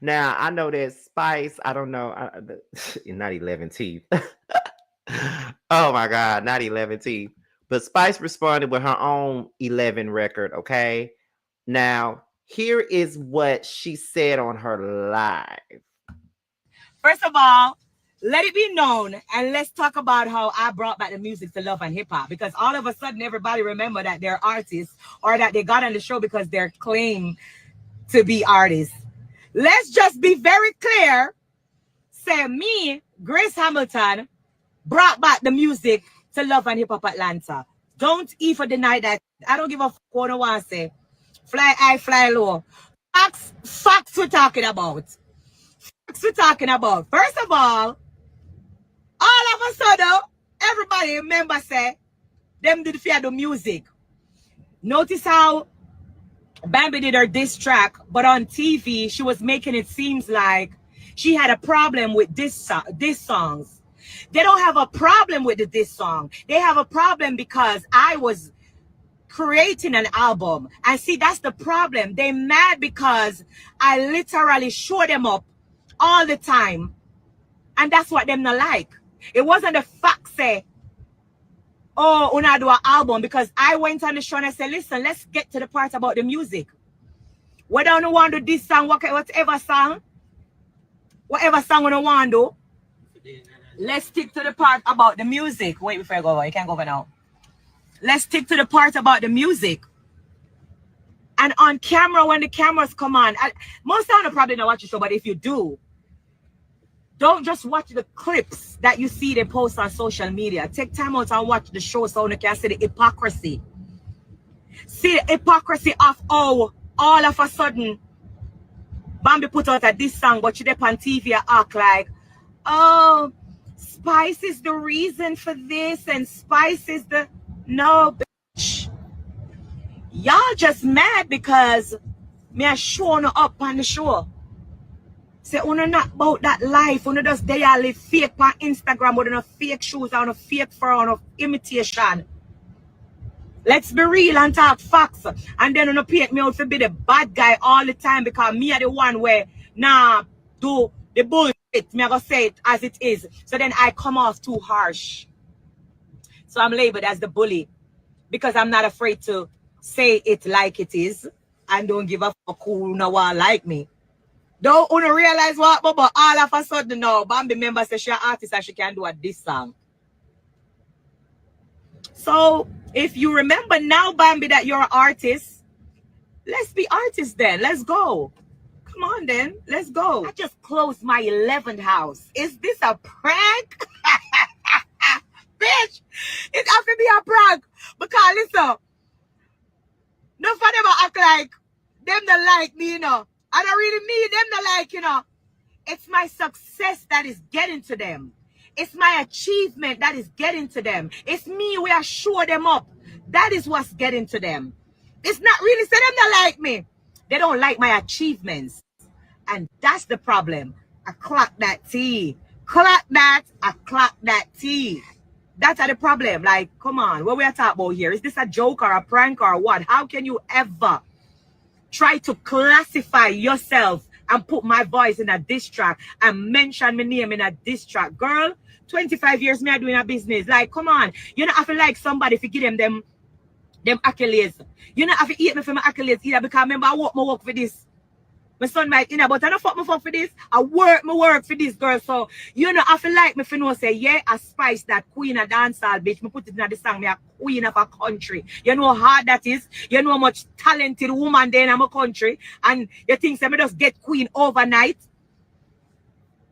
Now, I know that Spice, I don't know, not 11 teeth. Oh my God, not 11 teeth. But Spice responded with her own 11 record, okay? Now, here is what she said on her live. First of all, let it be known, and let's talk about how I brought back the music to love and hip hop, because all of a sudden everybody remember that they're artists or that they got on the show because they're claimed to be artists. Let's just be very clear. Say me, Grace Hamilton, brought back the music to love and hip hop Atlanta. Don't even deny that. I don't give a fuck what I want to say. Fly high, fly low. Facts we're talking about. Facts we're talking about. First of all of a sudden, everybody remember say, them did fear the music. Notice how Bambi did her diss track, but on TV, she was making it seem like she had a problem with diss songs. They don't have a problem with the diss song. They have a problem because I was creating an album. And see, that's the problem. They mad because I literally show them up all the time. And that's what them not like. It wasn't the fact say, oh, una do an album, because I went on the show and I said, listen, let's get to the part about the music. Whether you want to do this song, whatever song you want to do, let's stick to the part about the music. Wait before I go over. You can't go over now. Let's stick to the part about the music. And on camera, when the cameras come on, most of you probably don't watch the show, but if you do, don't just watch the clips that you see they post on social media. Take time out and watch the show so you can see the hypocrisy. See the hypocrisy of how all of a sudden Bambi put out a diss song, but she up on TV and act like, oh, Spice is the reason for this, and Spice is the... No, bitch. Y'all just mad because me are showing up on the show. Say, una not about that life. Una just they all live fake on Instagram with no fake shoes on a fake fur on a imitation. Let's be real and talk facts. And then una paint me out to be the bad guy all the time because me are the one where do the bullshit. Me I go say it as it is. So then I come off too harsh. So I'm labeled as the bully because I'm not afraid to say it like it is and don't give a fuck who no one like me. Don't wanna realize what, but all of a sudden now, Bambi member says she's an artist and she can do a diss song. So If you remember now, Bambi, that you're an artist, let's be artists then. Let's go. Come on then. Let's go. I just closed my 11th house. Is this a prank? Bitch, it have to be a prank. Because listen, no for them act like them that like me, you know. I don't really mean them that like, you know. It's my success that is getting to them. It's my achievement that is getting to them. It's me where I show them up. That is what's getting to them. It's not really say them that like me. They don't like my achievements. And that's the problem. I clock that T. Clock that. I clock that T. That's the problem. Like, come on. What we are talking about here? Is this a joke or a prank or what? How can you ever try to classify yourself and put my voice in a diss track and mention my name in a diss track? Girl, 25 years me are doing a business. Like, come on. You know, I feel like somebody if you give them accolades. You know, I feel eat me for my accolades either because remember I work for this. My son might, you know, but I don't fuck for this. I work for this, girl. So, you know, I feel like me finna say, yeah, I spice that queen of dancehall, bitch. Me put it in the song, me a queen of a country. You know how hard that is? You know how much talented woman there in my country? And you think, say, me just get queen overnight?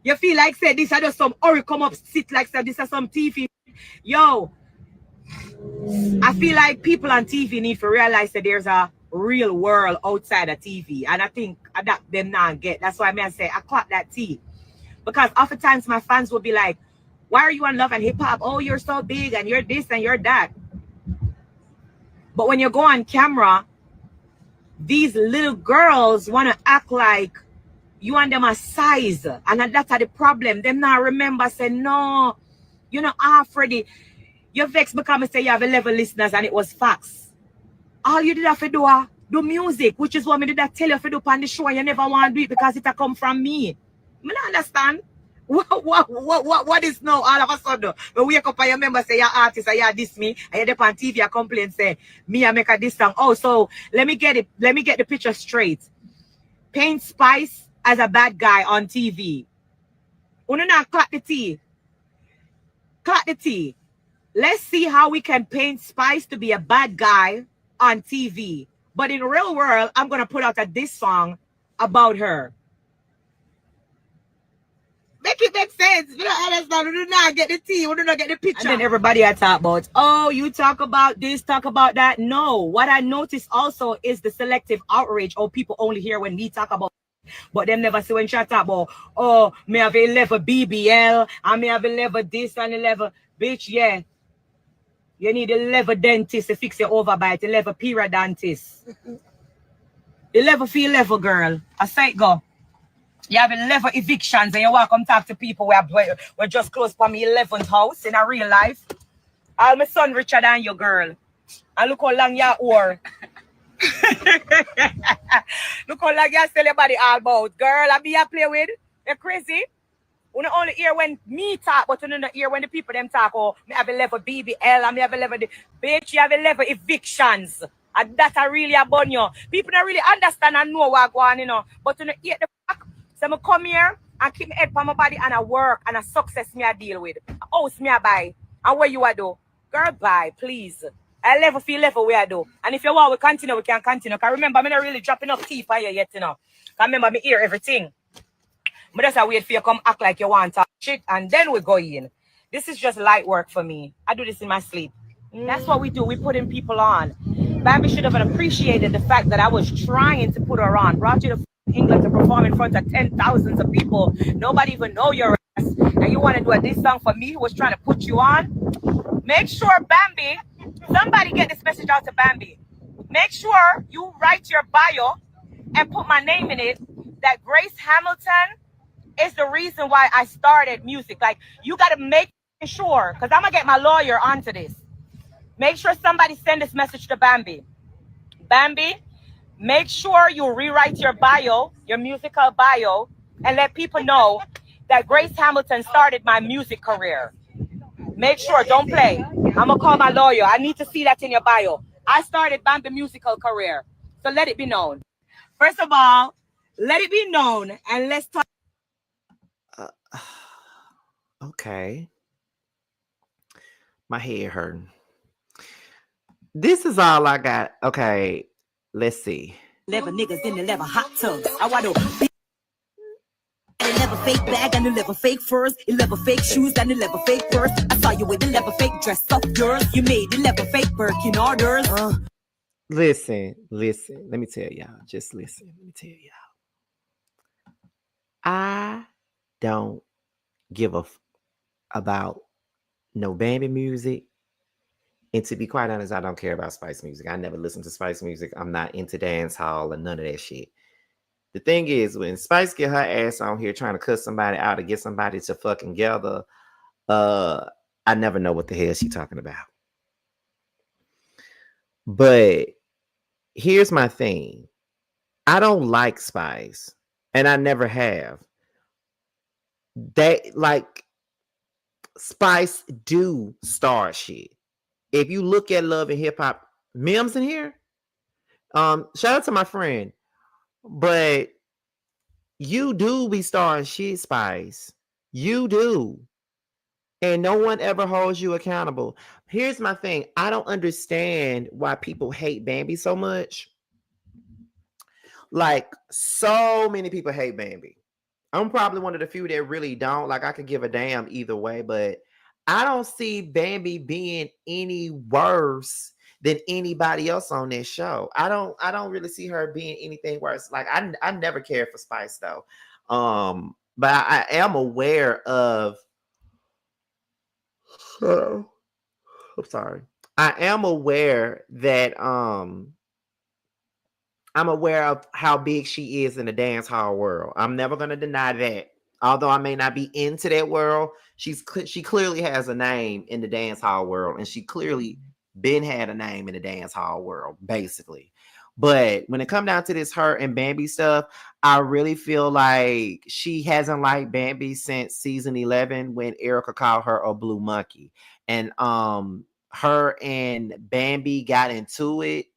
You feel like, say, this is just some Ori come up, sit like, say, this is some TV. Yo, I feel like people on TV need to realize that there's a real world outside of TV. And I think that them now get. That's why I say I clock that T. Because oftentimes my fans will be like, why are you on Love and Hip Hop? Oh, you're so big and you're this and you're that. But when you go on camera, these little girls want to act like you and them a size. And that's the problem. Them now remember say, no, you know, Freddy, you're vexed because I say you have 11 listeners and it was facts. All you did have to do music, which is what me did I tell you to do on the show. You never want to do it because it come from me. Me not understand. What is now all of a sudden? When we wake up and you remember say you're artist and you diss me and you're on TV and complain say me I make a diss song. Oh, so let me get the picture straight. Paint Spice as a bad guy on TV. Uno not clap the tea. Clap the tea. Let's see how we can paint Spice to be a bad guy on TV. But in real world, I'm going to put out a diss song about her. Make it make sense. We don't understand. We do not get the tea. We do not get the picture. And then everybody I talk about, oh, you talk about this, talk about that. No. What I notice also is the selective outrage. Oh, people only hear when we talk about but them never see when she talk about, oh, me have a level BBL, and me have a level this and a level, bitch, yeah. You need a level dentist to fix your overbite, a level periodontist. The level feel level, girl. I say it go. You have 11 evictions and you walk come talk to people we're just close for me 11th house in a real life. All my son richer than you, girl. And look how long you are. Look how long you tell your body all about. Girl, I be a play with. You're crazy. You don't only hear when me talk, but you don't hear when the people them talk. Oh, me have 11 BBL and me have 11 bitch, you have 11 evictions. And that's a really a bun you. People don't really understand and know what going on, you know. But you don't hear the fact. So I come here and keep my head on my body and I work and a success me I deal with. A house me I buy. And where you are do? Girl, bye, please. I level feel level where I do. And if you want, we continue, we can continue. Because remember, I'm not really dropping up tea for you yet, you know. Because remember, me hear everything. But just wait for you come act like you want to shit and then we go in. This is just light work for me. I do this in my sleep. That's what we do. We putting people on. Bambi should have appreciated the fact that I was trying to put her on. Brought you to England to perform in front of 10,000s of people. Nobody even know your ass. And you want to do a diss song for me who was trying to put you on? Make sure, Bambi, somebody get this message out to Bambi. Make sure you write your bio and put my name in it that Grace Hamilton is the reason why I started music. Like, you got to make sure, because I'm going to get my lawyer onto this. Make sure somebody send this message to Bambi. Bambi, make sure you rewrite your bio, your musical bio, and let people know that Grace Hamilton started my music career. Make sure, don't play. I'm going to call my lawyer. I need to see that in your bio. I started Bambi musical career. So let it be known. First of all, let it be known, and let's talk. Okay. My head hurting. This is all I got. Okay, let's see. 11 niggas in 11 hot tubs. I want to 11 fake bag and 11 fake furs, 11 fake shoes and 11 fake purse. I saw you with 11 fake dress up yours. You made 11 fake Birkin orders. Listen. Let me tell y'all. Just listen. Let me tell y'all. I don't give a about no Bambi music. And to be quite honest, I don't care about Spice music. I never listen to Spice music. I'm not into dance hall or none of that shit. The thing is, when Spice get her ass on here trying to cut somebody out or get somebody to fucking gather, I never know what the hell she talking about. But here's my thing. I don't like Spice, and I never have. They like Spice do star shit. If you look at Love and Hip Hop, Mims in here. Shout out to my friend. But you do be starring shit, Spice. You do. And no one ever holds you accountable. Here's my thing. I don't understand why people hate Bambi so much. Like, so many people hate Bambi. I'm probably one of the few that really don't. Like, I could give a damn either way, but I don't see Bambi being any worse than anybody else on this show. I don't really see her being anything worse. Like, I never cared for Spice though. But I am aware of I'm sorry. I am aware that I'm aware of how big she is in the dance hall world. I'm never going to deny that. Although I may not be into that world, she clearly has a name in the dance hall world, and she clearly been had a name in the dance hall world, basically. But when it come down to this her and Bambi stuff, I really feel like she hasn't liked Bambi since season 11 when Erica called her a blue monkey. And her and Bambi got into it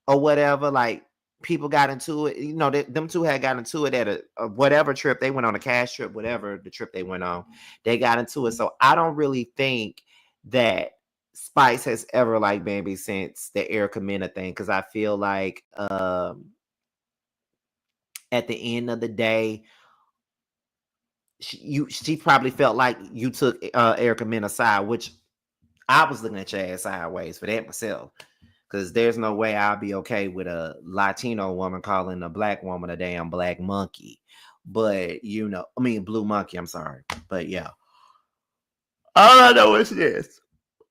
or whatever. Like, people got into it. You know, them two had got into it at a whatever trip. They went on a cash trip, whatever the trip they went on. They got into it. So I don't really think that Spice has ever liked Bambi since the Erica Mena thing. Because I feel like at the end of the day, she probably felt like you took Erica Mena side, which I was looking at your ass sideways for that myself. Because there's no way I'll be okay with a Latino woman calling a black woman a damn black monkey. But, you know, I mean, blue monkey, I'm sorry. But, yeah. All I know is this.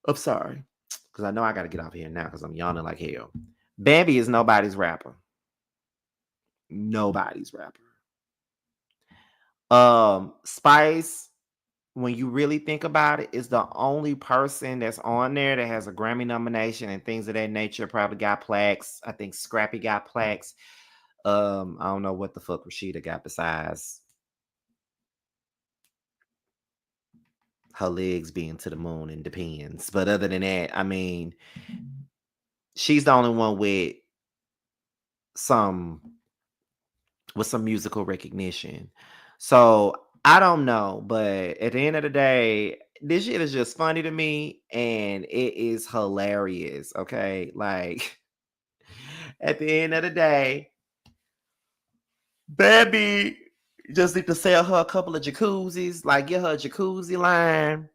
I'm sorry. Because I know I got to get off here now because I'm yawning like hell. Bambi is nobody's rapper. Nobody's rapper. Spice, when you really think about it, is the only person that's on there that has a Grammy nomination and things of that nature. Probably got plaques. I think Scrappy got plaques. I don't know what the fuck Rashida got besides her legs being to the moon and depends. But other than that, I mean, she's the only one with some musical recognition. So I don't know, but at the end of the day, this shit is just funny to me and it is hilarious. Okay. Like, at the end of the day, Bambi just need to sell her a couple of jacuzzis, like get her a jacuzzi line,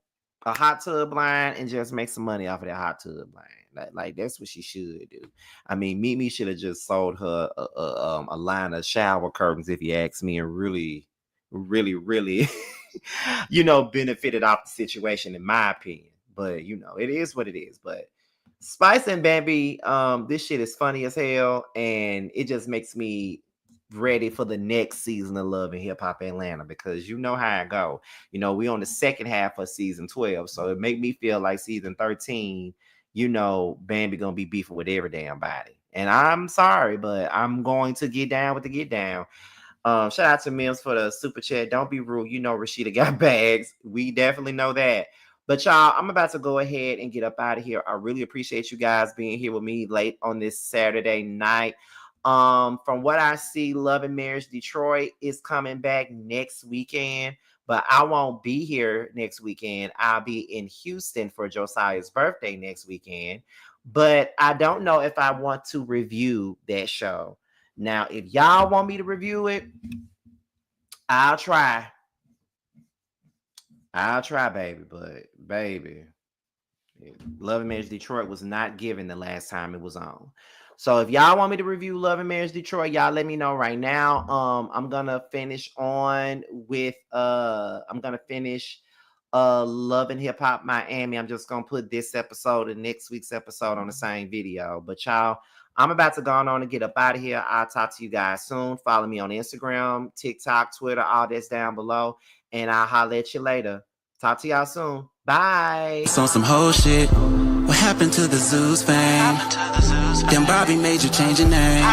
a hot tub line, and just make some money off of that hot tub line. Like that's what she should do. I mean, Mimi should have just sold her a line of shower curtains, if you ask me, and really, you know, benefited off the situation, in my opinion. But you know, it is what it is. But Spice and Bambi, this shit is funny as hell, and it just makes me ready for the next season of Love and Hip Hop Atlanta, because you know how I go. You know, we on the second half of season 12, so it make me feel like season 13, you know, Bambi gonna be beefing with every damn body. And I'm sorry, but I'm going to get down with the get down. Shout out to Mims for the super chat. Don't be rude. You know Rashida got bags. We definitely know that. But y'all, I'm about to go ahead and get up out of here. I really appreciate you guys being here with me late on this Saturday night. From what I see, Love and Marriage Detroit is coming back next weekend, but I won't be here next weekend. I'll be in Houston for Josiah's birthday next weekend. but I don't know if I want to review that show. Now, if y'all want me to review it, I'll try. I'll try, baby. But, baby, Love and Marriage Detroit was not given the last time it was on. So if y'all want me to review Love and Marriage Detroit, y'all let me know right now. I'm gonna finish on with Love and Hip Hop Miami. I'm just gonna put this episode and next week's episode on the same video. But y'all, I'm about to go on and get up out of here. I'll talk to you guys soon. Follow me on Instagram, TikTok, Twitter, all that's down below. And I'll holler at you later. Talk to y'all soon. Bye. It's on some whole shit. What happened to the Zeus fame? Then Bobby made you change your name.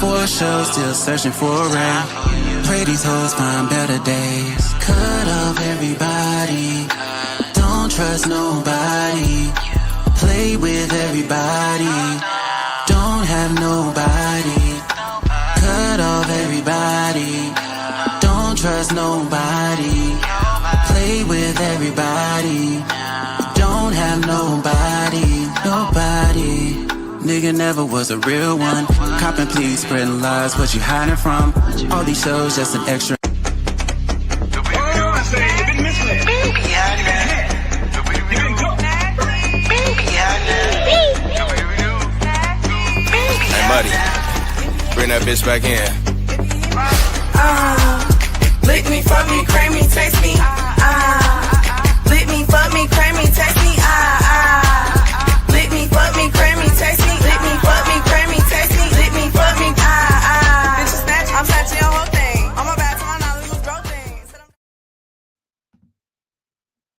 For a show, still searching for a ring. Pray these hoes find better days. Cut off everybody. Don't trust nobody. Play with everybody. Don't have nobody. Cut off everybody. Don't trust nobody. Play with everybody. Don't have nobody. Nobody. Nigga never was a real one. Copping please, spreading lies. What you hiding from? All these shows just an extra. Hey, Muddy, bring that bitch back in. Lick me, fuck me, cream me, taste me. Lick me, fuck me, cream me, taste me.